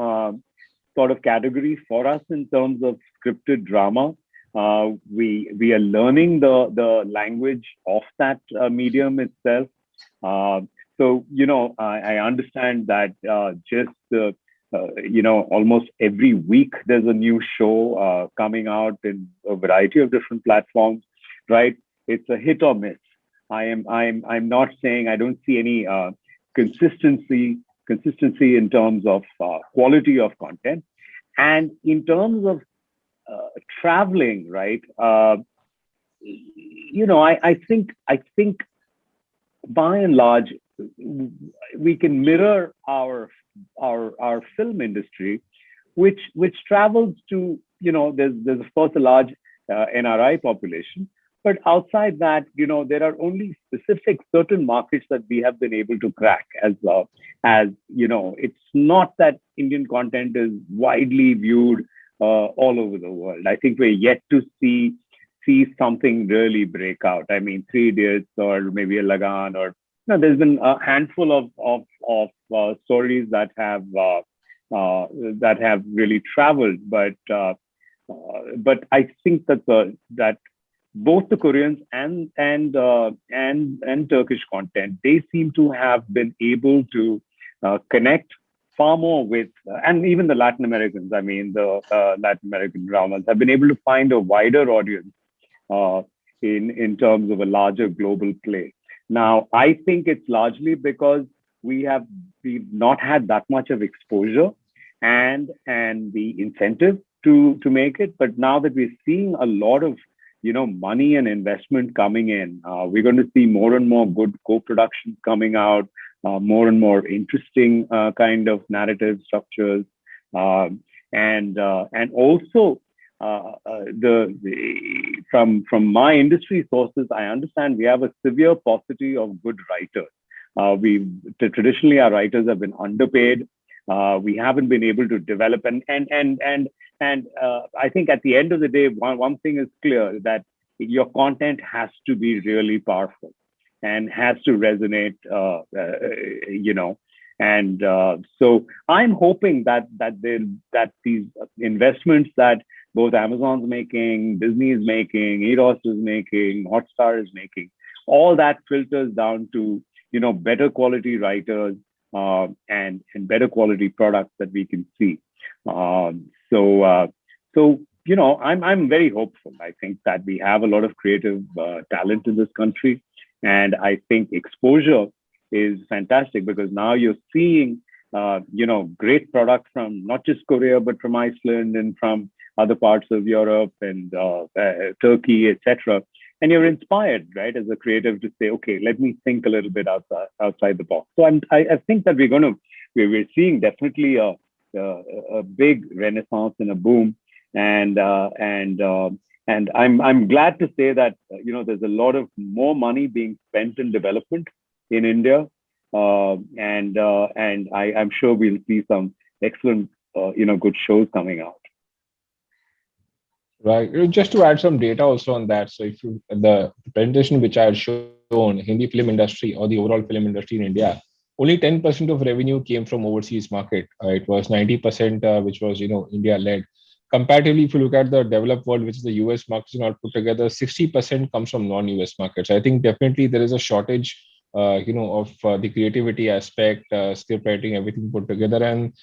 sort of category for us in terms of scripted drama. We are learning the language of that medium itself. Uh, I understand that almost every week there's a new show coming out in a variety of different platforms, right? It's a hit or miss. I'm not saying I don't see any consistency in terms of quality of content, and in terms of traveling, right? I think by and large we can mirror our film industry, which travels to, there's of course a large NRI population, but outside that, there are only specific certain markets that we have been able to crack as it's not that Indian content is widely viewed all over the world. I think we're yet to see something really break out. I mean, Three Idiots or maybe a Lagan, or there's been a handful of stories that have really traveled, but I think that both the Koreans and Turkish content, they seem to have been able to connect far more with, and even the Latin Americans. I mean, the Latin American dramas have been able to find a wider audience uh, in terms of a larger global play. Now, I think it's largely because we've not had that much of exposure and the incentive to make it. But now that we're seeing a lot of money and investment coming in, we're going to see more and more good co-productions coming out, more and more interesting kind of narrative structures, and also from my industry sources, I understand we have a severe paucity of good writers. We traditionally, our writers have been underpaid. We haven't been able to develop, and I think at the end of the day, one thing is clear, that your content has to be really powerful and has to resonate, And so I'm hoping that these investments that both Amazon's making, Disney is making, Eros is making, Hotstar is making, all that filters down to better quality writers and better quality products that we can see. I'm very hopeful. I think that we have a lot of creative talent in this country, and I think exposure is fantastic, because now you're seeing great products from not just Korea but from Iceland and from other parts of Europe and Turkey, etc. And you're inspired, right, as a creative, to say, okay, let me think a little bit outside the box. So I think that we're seeing definitely a big renaissance and a boom, and I'm glad to say that there's a lot of more money being spent in development in India, and I'm sure we'll see some excellent good shows coming out. Right. Just to add some data also on that. So if the presentation which I had shown, Hindi film industry or the overall film industry in India, only 10% of revenue came from overseas market. It was 90%, which was, India led. Comparatively, if you look at the developed world, which is the US markets and all put together, 60% comes from non-US markets. I think definitely there is a shortage, of the creativity aspect, script writing, everything put together, and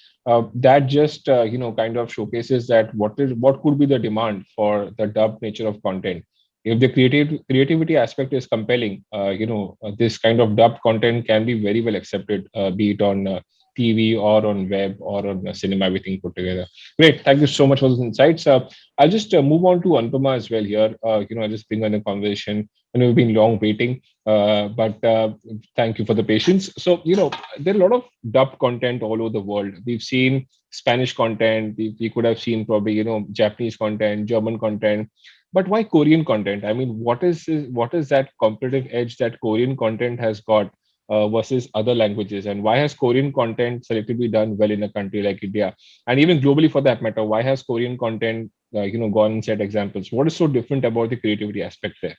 that just kind of showcases that what could be the demand for the dubbed nature of content. If the creativity aspect is compelling, this kind of dubbed content can be very well accepted, be it on TV or on web or on cinema, everything put together. Great. Thank you so much for those insights. I'll just move on to Anupama as well here. I'll just bring on the conversation. I know we've been long waiting, but thank you for the patience. So, there are a lot of dubbed content all over the world. We've seen Spanish content. We could have seen probably, Japanese content, German content. But why Korean content? I mean, what is that competitive edge that Korean content has got versus other languages, and why has Korean content selectively done well in a country like India, and even globally for that matter? Why has Korean content, gone and set examples? What is so different about the creativity aspect there?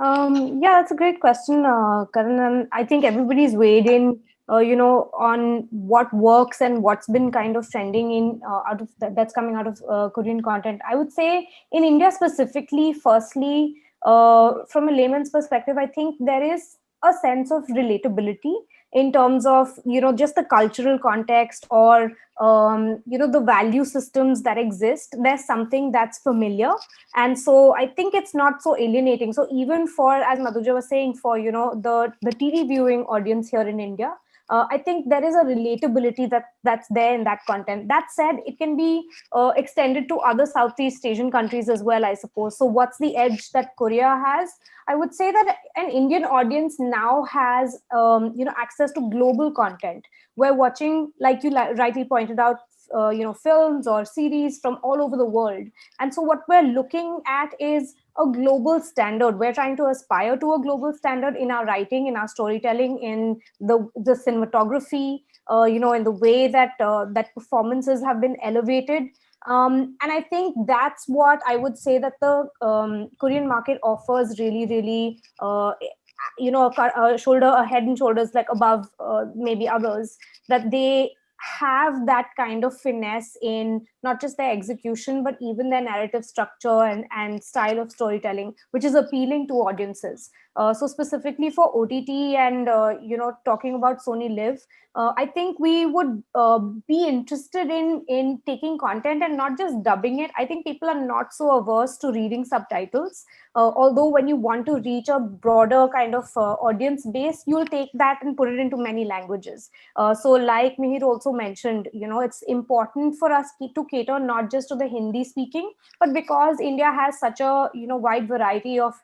Yeah, that's a great question, Karan. And I think everybody's weighed in, on what works and what's been kind of trending in out of that's coming out of Korean content. I would say in India specifically, firstly, from a layman's perspective, I think there is a sense of relatability in terms of just the cultural context or the value systems that exist. There's something that's familiar, and so I think it's not so alienating. So even for, as Madhuja was saying, for the TV viewing audience here in India, I think there is a relatability that's there in that content. That said, it can be extended to other Southeast Asian countries as well, I suppose. So what's the edge that Korea has? I would say that an Indian audience now has access to global content. We're watching, like you rightly pointed out, films or series from all over the world. And so what we're looking at is a global standard. We're trying to aspire to a global standard in our writing, in our storytelling, in the cinematography, in the way that that performances have been elevated. And I think that's what I would say that the Korean market offers really, really, a shoulder, a head and shoulders like above maybe others, that they have that kind of finesse in not just their execution, but even their narrative structure and style of storytelling, which is appealing to audiences. So specifically for OTT and, talking about Sony Live, I think we would be interested in taking content and not just dubbing it. I think people are not so averse to reading subtitles. Although when you want to reach a broader kind of audience base, you'll take that and put it into many languages. So like Mihir also mentioned, it's important for us to cater not just to the Hindi speaking, but because India has such a wide variety of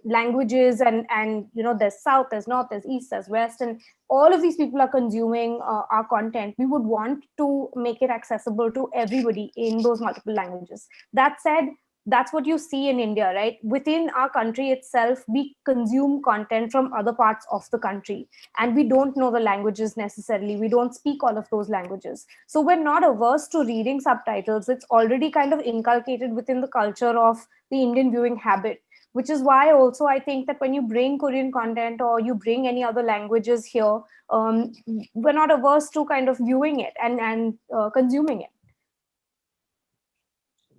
languages, and there's south, there's north, there's east, there's west, and all of these people are consuming our content. We would want to make it accessible to everybody in those multiple languages. That said, that's what you see in India, right? Within our country itself, we consume content from other parts of the country, and we don't know the languages necessarily. We don't speak all of those languages. So we're not averse to reading subtitles. It's already kind of inculcated within the culture of the Indian viewing habit, which is why also I think that when you bring Korean content or you bring any other languages here, we're not averse to kind of viewing it and consuming it.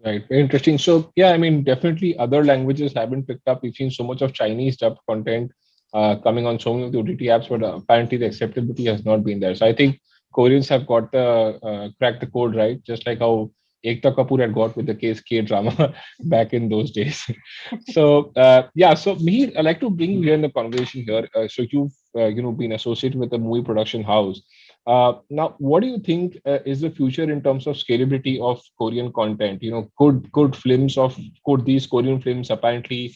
Right, very interesting. So yeah, I mean, definitely other languages haven't picked up. We've seen so much of Chinese dubbed content coming on so many of the OTT apps, but apparently the acceptability has not been there. So I think Koreans have got the cracked the code, right? Just like how Ekta Kapoor had got with the case K drama back in those days. So yeah, so Mihir, I'd like to bring you here in the conversation here. So you've been associated with a movie production house. Now, what do you think is the future in terms of scalability of Korean content? Could these Korean films apparently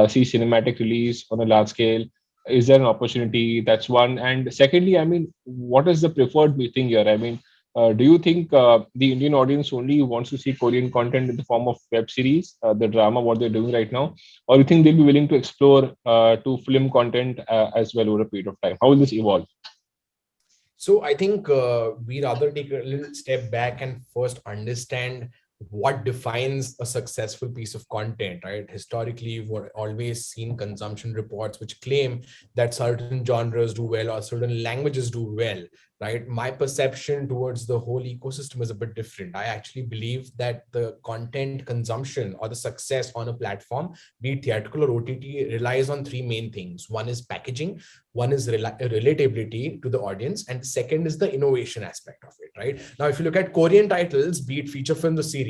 see cinematic release on a large scale? Is there an opportunity? That's one. And secondly, I mean, what is the preferred thing here? I mean, do you think the Indian audience only wants to see Korean content in the form of web series, the drama, what they're doing right now, or you think they'll be willing to explore to film content as well over a period of time? How will this evolve? So I think we rather take a little step back and first understand what defines a successful piece of content, right? Historically, we've always seen consumption reports which claim that certain genres do well or certain languages do well, right? My perception towards the whole ecosystem is a bit different. I actually believe that the content consumption or the success on a platform, be it theatrical or OTT, relies on three main things. One is packaging, one is relatability to the audience, and the second is the innovation aspect of it, right? Now, if you look at Korean titles, be it feature films or series,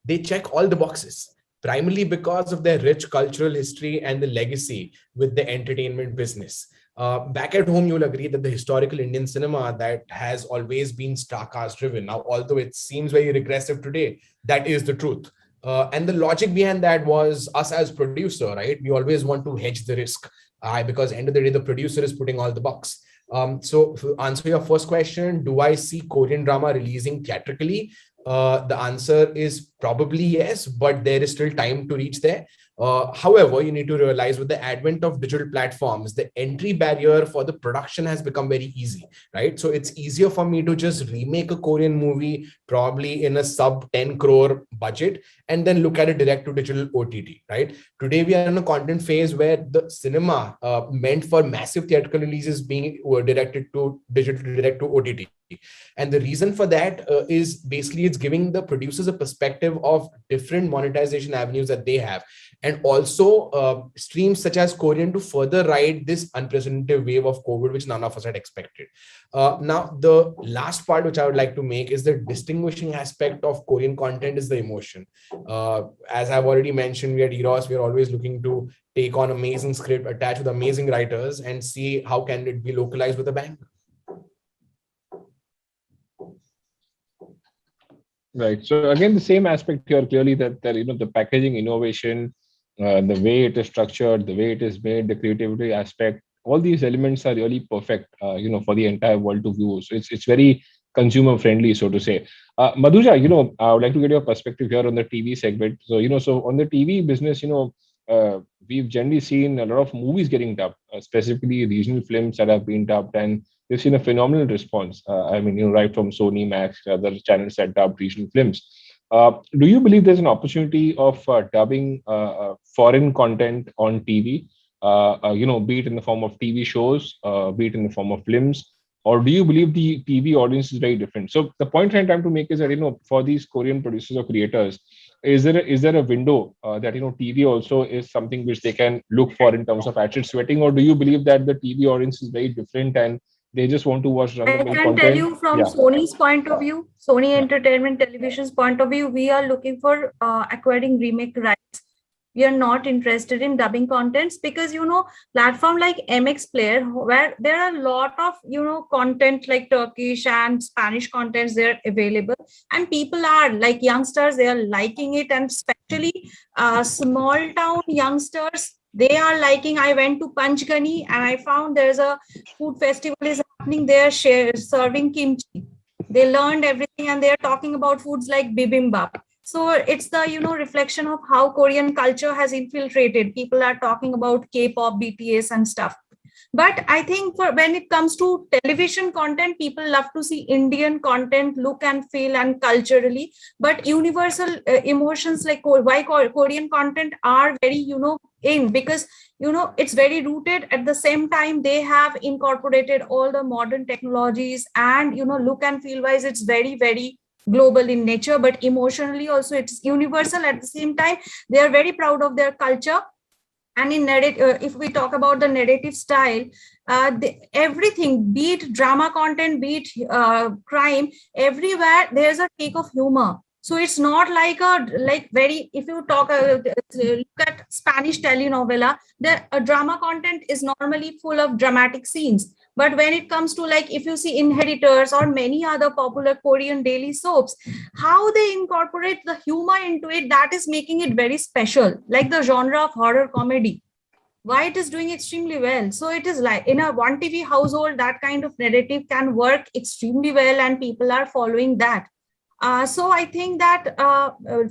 they check all the boxes, primarily because of their rich cultural history and the legacy with the entertainment business. Back at home, you'll agree that the historical Indian cinema that has always been star cast driven. Now, although it seems very regressive today, that is the truth. And the logic behind that was us as producer, right? We always want to hedge the risk because end of the day, the producer is putting all the bucks. So to answer your first question, do I see Korean drama releasing theatrically? The answer is probably yes, but there is still time to reach there. However, you need to realize with the advent of digital platforms, the entry barrier for the production has become very easy, right? So it's easier for me to just remake a Korean movie, probably in a sub 10 crore budget, and then look at it direct to digital OTT, right? Today, we are in a content phase where the cinema meant for massive theatrical releases being directed to digital, direct to OTT. And the reason for that is basically it's giving the producers a perspective of different monetization avenues that they have, and also streams such as Korean to further ride this unprecedented wave of COVID, which none of us had expected. Now, the last part which I would like to make is the distinguishing aspect of Korean content is the emotion. As I've already mentioned, we at Eros, we are always looking to take on amazing script, attach with amazing writers, and see how can it be localized with a bang. Right. So again, the same aspect here clearly that the packaging innovation, the way it is structured, the way it is made, the creativity aspect, all these elements are really perfect, for the entire world to view. So it's very consumer friendly, so to say. Madhuja, I would like to get your perspective here on the TV segment. So so on the TV business, we've generally seen a lot of movies getting dubbed, specifically regional films that have been dubbed, and we've seen a phenomenal response. I mean, right from Sony, Max, other channels that dub regional films. Do you believe there's an opportunity of dubbing foreign content on TV? Be it in the form of TV shows, be it in the form of films, or do you believe the TV audience is very different? So the point I'm trying to make is that for these Korean producers or creators, is there a window that TV also is something which they can look for in terms of action sweating, or do you believe that the TV audience is very different and they just want to watch I run-of-the-mill can content? tell you from Yeah. Sony's point of view, Sony Yeah. Entertainment Television's point of view, we are looking for acquiring remake rights. We are not interested in dubbing contents because, platform like MX Player, where there are a lot of, content like Turkish and Spanish contents, they're available. And people are like youngsters, they are liking it. And especially small town youngsters, they are liking. I went to Panchgani and I found there's a food festival is happening there, serving kimchi. They learned everything and they're talking about foods like bibimbap. So it's the reflection of how Korean culture has infiltrated. People are talking about K-pop, BTS and stuff. But I think when it comes to television content, people love to see Indian content, look and feel and culturally. But universal emotions like why Korean content are very in, because it's very rooted. At the same time, they have incorporated all the modern technologies and look and feel wise, it's very, very global in nature, but emotionally also it's universal. At the same time, they are very proud of their culture. And in if we talk about the narrative style, everything, be it drama content, be it crime, everywhere there's a take of humor. So it's not like if you talk look at Spanish telenovela, the drama content is normally full of dramatic scenes. But when it comes to if you see Inheritors or many other popular Korean daily soaps, how they incorporate the humor into it, that is making it very special, like the genre of horror comedy. Why it is doing extremely well. So it is like in a one TV household, that kind of narrative can work extremely well and people are following that. So I think that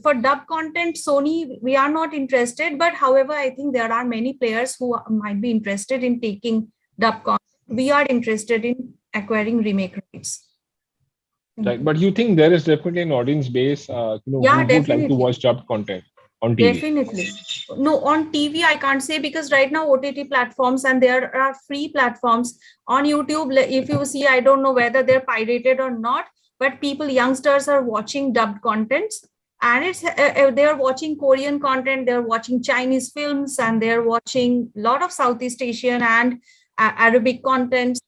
for dub content, Sony, we are not interested. But however, I think there are many players who might be interested in taking dub content. We are interested in acquiring remake rights. Right. But you think there is definitely an audience base Yeah, who would like definitely. to watch dubbed content on TV? Definitely. No, on TV, I can't say, because right now OTT platforms and there are free platforms on YouTube. If you see, I don't know whether they're pirated or not, but youngsters are watching dubbed contents, and it's they're watching Korean content, they're watching Chinese films, and they're watching a lot of Southeast Asian and Arabic contents.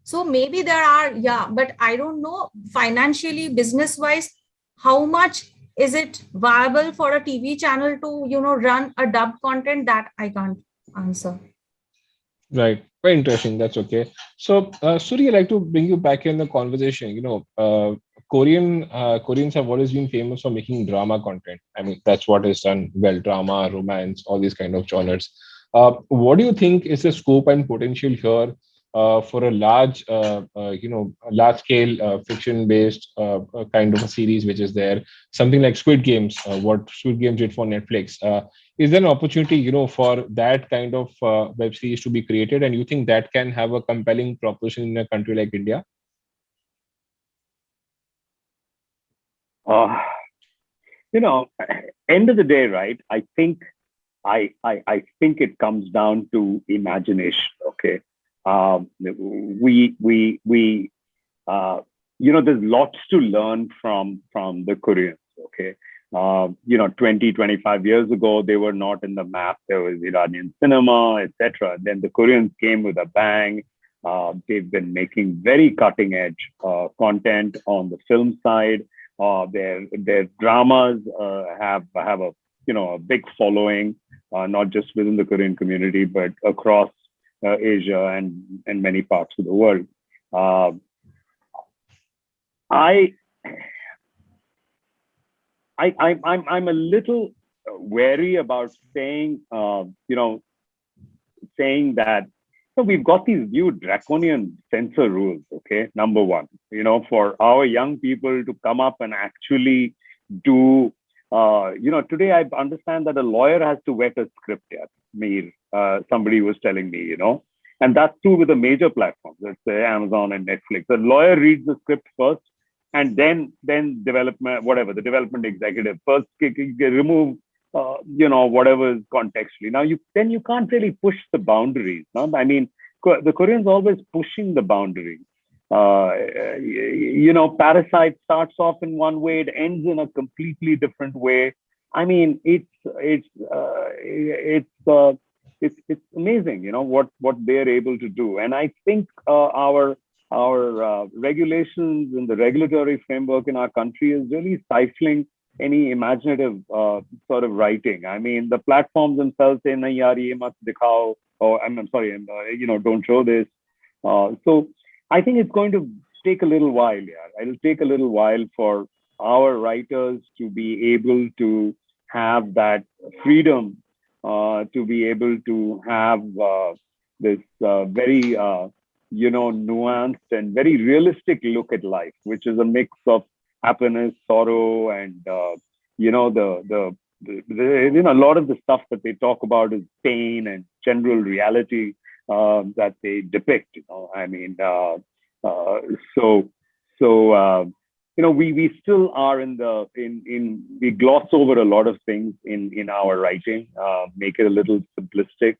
So maybe there are, but I don't know financially, business wise, how much is it viable for a TV channel to, run a dubbed content? That I can't answer. Right. Very interesting. That's okay. So, Suri, I'd like to bring you back in the conversation. Koreans have always been famous for making drama content. I mean, that's what is done well: drama, romance, all these kind of genres. What do you think is the scope and potential here for a large, large scale fiction based kind of a series which is there, something like Squid Games, what Squid Games did for Netflix. Is there an opportunity, for that kind of web series to be created, and you think that can have a compelling proposition in a country like India? Uh, end of the day, right? I think it comes down to imagination. Okay, we there's lots to learn from the Koreans. Okay, 20, 25 years ago they were not in the map. There was Iranian cinema, etc. Then the Koreans came with a bang. They've been making very cutting edge content on the film side. Their dramas have a big following, not just within the Korean community, but across Asia and many parts of the world. Uh, I, I'm a little wary about saying that we've got these new draconian censor rules. Okay, number one, for our young people to come up and actually do. Today I understand that a lawyer has to vet a script. Yeah, me, somebody was telling me, and that's true with the major platforms. Let's say Amazon and Netflix. The lawyer reads the script first, and then development, whatever the development executive first remove whatever is contextually. Now you can't really push the boundaries. No? I mean, the Koreans always pushing the boundaries. Parasite starts off in one way, it ends in a completely different way. I mean, it's amazing, what they're able to do. And I think our regulations and the regulatory framework in our country is really stifling any imaginative sort of writing. I mean, the platforms themselves say, "Nahi yaar, ye mat dikhao," or I'm sorry, don't show this. So I think it's going to take a little while. Yeah, it'll take a little while for our writers to be able to have that freedom, to be able to have this very nuanced and very realistic look at life, which is a mix of happiness, sorrow, and a lot of the stuff that they talk about is pain and general reality that they depict. I mean, so we still are we gloss over a lot of things in our writing, make it a little simplistic.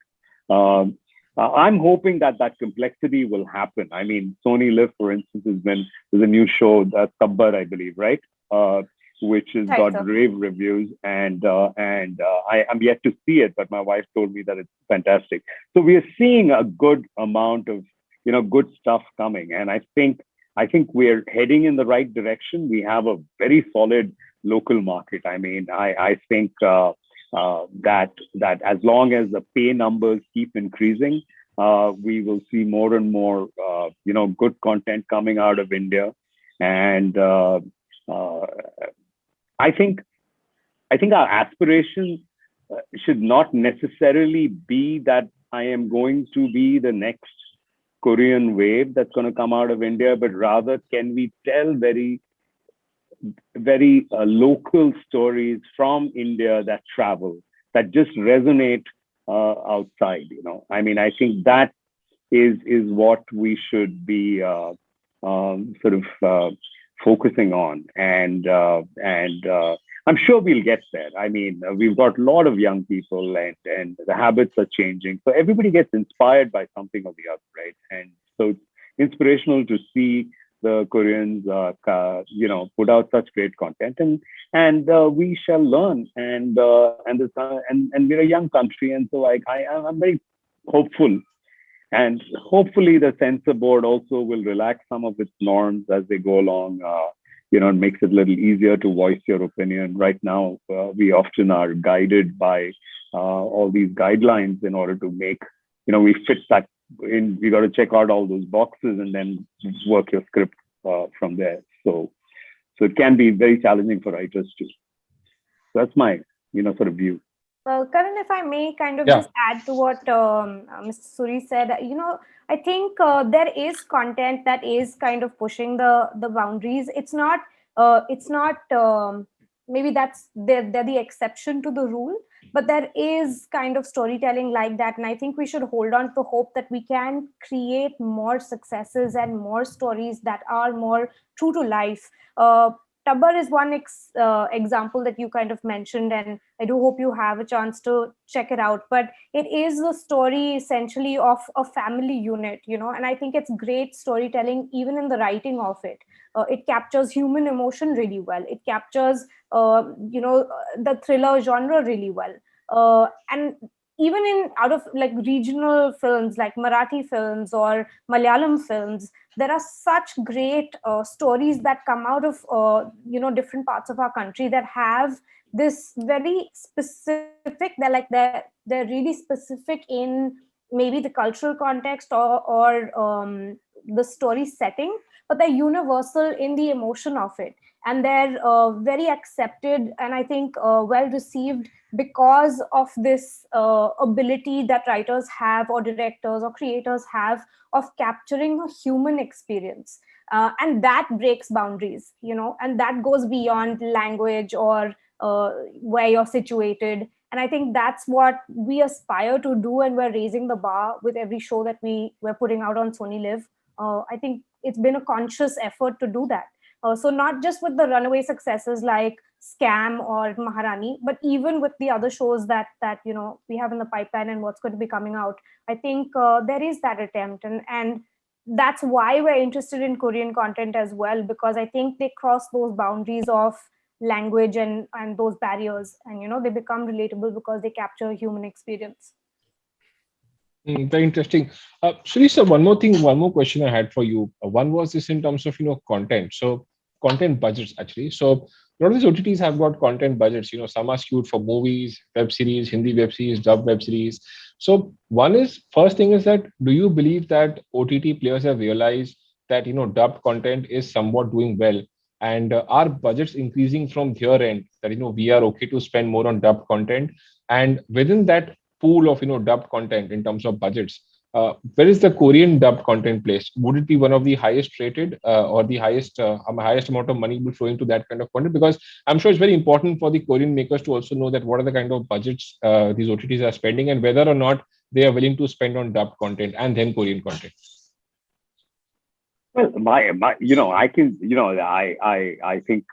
I'm hoping that complexity will happen. I mean, Sony Live, for instance, there's a new show, Sabbar, I believe, right? Which has got rave reviews, and I am yet to see it, but my wife told me that it's fantastic. So we are seeing a good amount of good stuff coming, and I think we're heading in the right direction. We have a very solid local market. I mean, I think that as long as the pay numbers keep increasing, we will see more and more good content coming out of India, and I think our aspiration should not necessarily be that I am going to be the next Korean wave that's going to come out of India, but rather can we tell very, very local stories from India that travel, that just resonate outside. I mean, I think that is what we should be sort of focusing on, and I'm sure we'll get there. I mean, we've got a lot of young people, and the habits are changing, so everybody gets inspired by something or the other, right? And so it's inspirational to see the Koreans, put out such great content, and we shall learn, and we're a young country, and so I'm very hopeful. And hopefully the censor board also will relax some of its norms as they go along. It makes it a little easier to voice your opinion. Right now, we often are guided by all these guidelines in order to make, we fit that in. We got to check out all those boxes and then work your script from there. So it can be very challenging for writers too. So that's my, sort of view. Well, Karan, if I may kind of just add to what Mr. Suri said, I think there is content that is kind of pushing the boundaries. It's not maybe they're the exception to the rule, but there is kind of storytelling like that, and I think we should hold on to hope that we can create more successes and more stories that are more true to life. Tabbar is one example that you kind of mentioned, and I do hope you have a chance to check it out. But it is the story essentially of a family unit, and I think it's great storytelling even in the writing of it. It captures human emotion really well. It captures, the thriller genre really well. And even in out of like regional films like Marathi films or Malayalam films, there are such great stories that come out of different parts of our country that have this very specific. They're really specific in maybe the cultural context or the story setting, but they're universal in the emotion of it, and they're very accepted, and I think well received because of this ability that writers have or directors or creators have of capturing a human experience. And that breaks boundaries, and that goes beyond language or where you're situated. And I think that's what we aspire to do, and we're raising the bar with every show that we're putting out on Sony Live. I think it's been a conscious effort to do that. So not just with the runaway successes like Scam or Maharani, but even with the other shows that we have in the pipeline and what's going to be coming out. I think there is that attempt, and that's why we're interested in Korean content as well, because I think they cross those boundaries of language and those barriers, and they become relatable because they capture human experience. Very interesting. Shreya, one more question I had for you. One was this in terms of content. So content budgets actually. So a lot of these OTTs have got content budgets. Some are skewed for movies, web series, Hindi web series, dub web series. So first thing is that do you believe that OTT players have realized that dubbed content is somewhat doing well, and are budgets increasing from their end that we are okay to spend more on dubbed content, and within that pool of dubbed content in terms of budgets, where is the Korean dubbed content placed? Would it be one of the highest rated or the highest amount of money will flow into that kind of content? Because I'm sure it's very important for the Korean makers to also know that what are the kind of budgets these OTTs are spending, and whether or not they are willing to spend on dubbed content and then Korean content. Well, I can, I think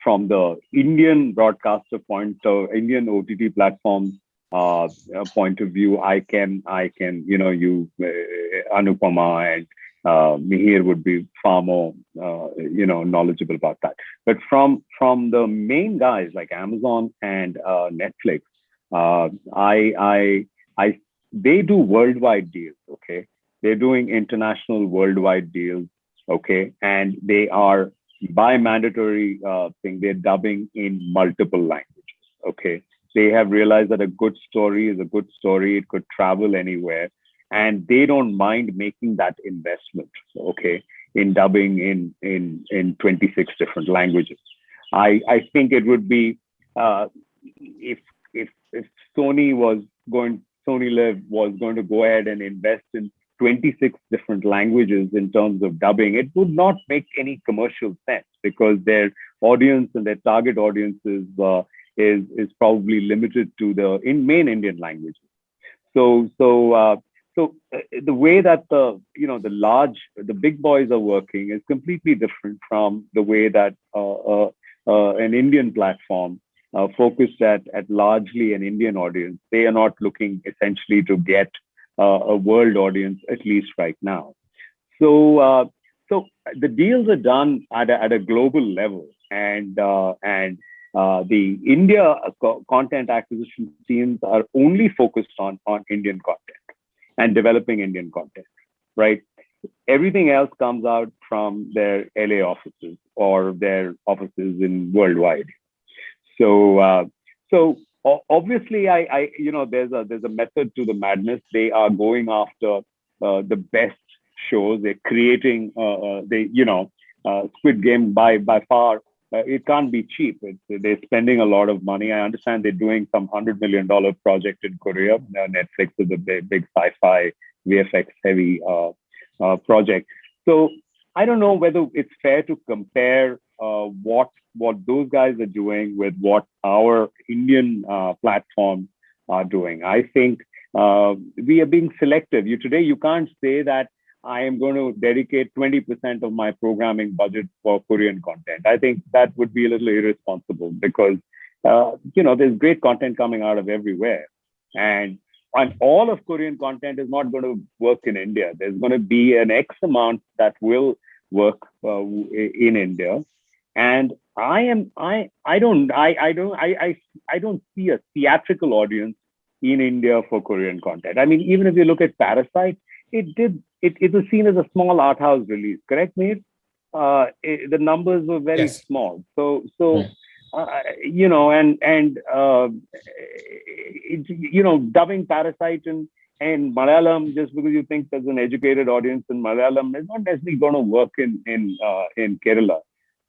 from the Indian broadcaster point of Indian OTT platforms point of view, I can, Anupama and Mihir would be far more, knowledgeable about that. But from the main guys like Amazon and Netflix, they do worldwide deals. Okay, they're doing international worldwide deals. Okay, and they are by mandatory thing. They're dubbing in multiple languages. Okay. They have realized that a good story is a good story. It could travel anywhere, and they don't mind making that investment. Okay, in dubbing in 26 different languages. I think it would be if Sony Live was going to go ahead and invest in 26 different languages in terms of dubbing, it would not make any commercial sense because their audience and their target audiences is probably limited to the main Indian languages. So the way that the big boys are working is completely different from the way that an Indian platform focused at largely an Indian audience. They are not looking essentially to get a world audience, at least right now. So the deals are done at a global level, and the India content acquisition teams are only focused on Indian content and developing Indian content, right? Everything else comes out from their LA offices or their offices in worldwide. So obviously, there's a method to the madness. They are going after the best shows. They're creating, Squid Game by far it can't be cheap. They're spending a lot of money. I understand they're doing some $100 million project in Korea. Netflix is a big sci-fi VFX heavy project. So I don't know whether it's fair to compare what those guys are doing with what our Indian platforms are doing. I think we are being selective. Today you can't say that I am going to dedicate 20% of my programming budget for Korean content. I think that would be a little irresponsible because, there's great content coming out of everywhere. And all of Korean content is not going to work in India. There's going to be an X amount that will work in India. And I don't see a theatrical audience in India for Korean content. I mean, even if you look at Parasite, it was seen as a small art house release, correct me? The numbers were very small. So dubbing Parasite and Malayalam just because you think there's an educated audience in Malayalam is not necessarily going to work in Kerala.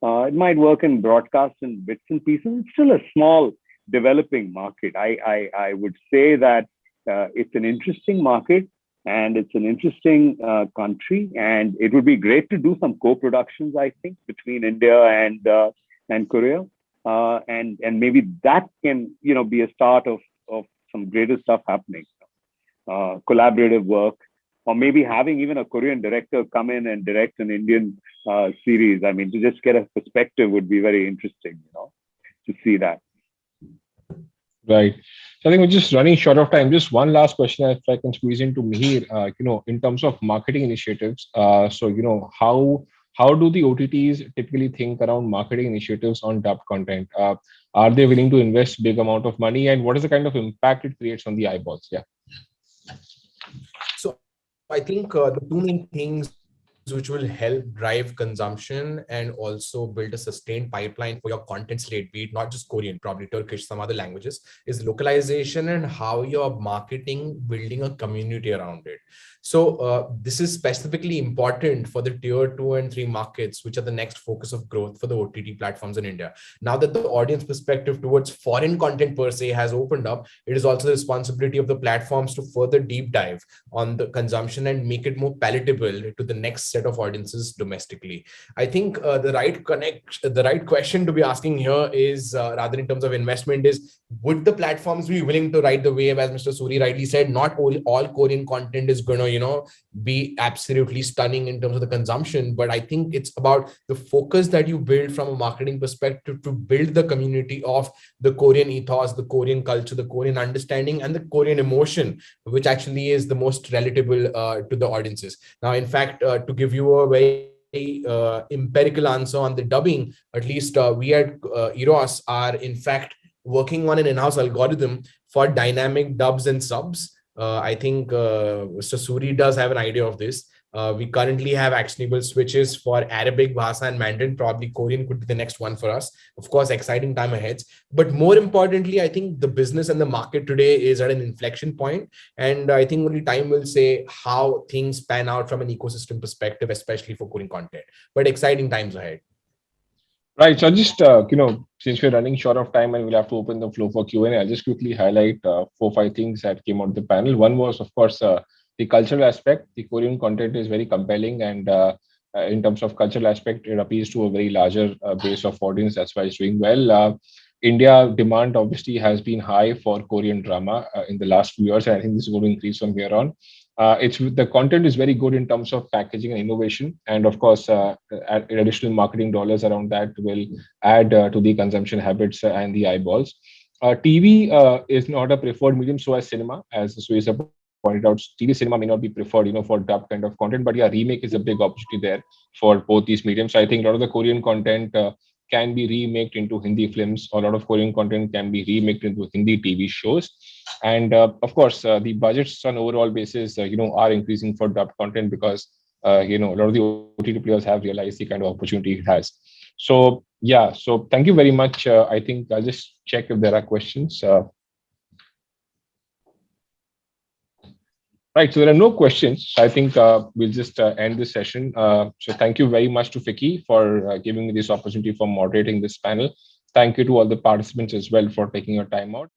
It might work in broadcast and bits and pieces. It's still a small developing market. I would say that it's an interesting market. And it's an interesting country, and it would be great to do some co-productions, I think, between India and Korea, and maybe that can be a start of some greater stuff happening, collaborative work, or maybe having even a Korean director come in and direct an Indian series. I mean, to just get a perspective would be very interesting, to see that. Right. So I think we're just running short of time. Just one last question, if I can squeeze into Mihir, in terms of marketing initiatives. How do the OTTs typically think around marketing initiatives on dubbed content? Are they willing to invest big amount of money, and what is the kind of impact it creates on the eyeballs? Yeah. So I think the two main things which will help drive consumption and also build a sustained pipeline for your content slate, be it not just Korean, probably Turkish, some other languages, is localization and how you're marketing, building a community around it. So this is specifically important for the tier 2 and 3 markets, which are the next focus of growth for the OTT platforms in India. Now that the audience perspective towards foreign content per se has opened up, it is also the responsibility of the platforms to further deep dive on the consumption and make it more palatable to the next set of audiences domestically. I think the right question to be asking here is, rather in terms of investment, is would the platforms be willing to ride the wave? As Mr. Suri rightly said, not all Korean content is going to be absolutely stunning in terms of the consumption, but I think it's about the focus that you build from a marketing perspective to build the community of the Korean ethos, the Korean culture, the Korean understanding, and the Korean emotion, which actually is the most relatable to the audiences. Now, in fact, to give you a very empirical answer on the dubbing, at least we at Eros are in fact working on an in-house algorithm for dynamic dubs and subs. I think Mr. Suri does have an idea of this. We currently have actionable switches for Arabic, Bahasa, and Mandarin. Probably Korean could be the next one for us. Of course, exciting time ahead. But more importantly, I think the business and the market today is at an inflection point. And I think only time will say how things pan out from an ecosystem perspective, especially for Korean content. But exciting times ahead. Right. So just, since we're running short of time and we'll have to open the floor for Q&A, I'll just quickly highlight 4-5 things that came out of the panel. One was, of course, the cultural aspect. The Korean content is very compelling, and in terms of cultural aspect, it appeals to a very larger base of audience. That's why it's doing well. India demand obviously has been high for Korean drama in the last few years, and I think this is going to increase from here on. The content is very good in terms of packaging and innovation, and of course, additional marketing dollars around that will add to the consumption habits and the eyeballs. TV is not a preferred medium, so as cinema, as Suisa pointed out. TV cinema may not be preferred, for dub kind of content, but yeah, remake is a big opportunity there for both these mediums. So I think a lot of the Korean content can be remaked into Hindi films, or a lot of Korean content can be remaked into Hindi TV shows. And of course, the budgets on overall basis, are increasing for dubbed content because, a lot of the OTT players have realized the kind of opportunity it has. So, yeah, so thank you very much. I think I'll just check if there are questions. Right. So there are no questions. So I think we'll just end this session. So thank you very much to Fiki for giving me this opportunity for moderating this panel. Thank you to all the participants as well for taking your time out.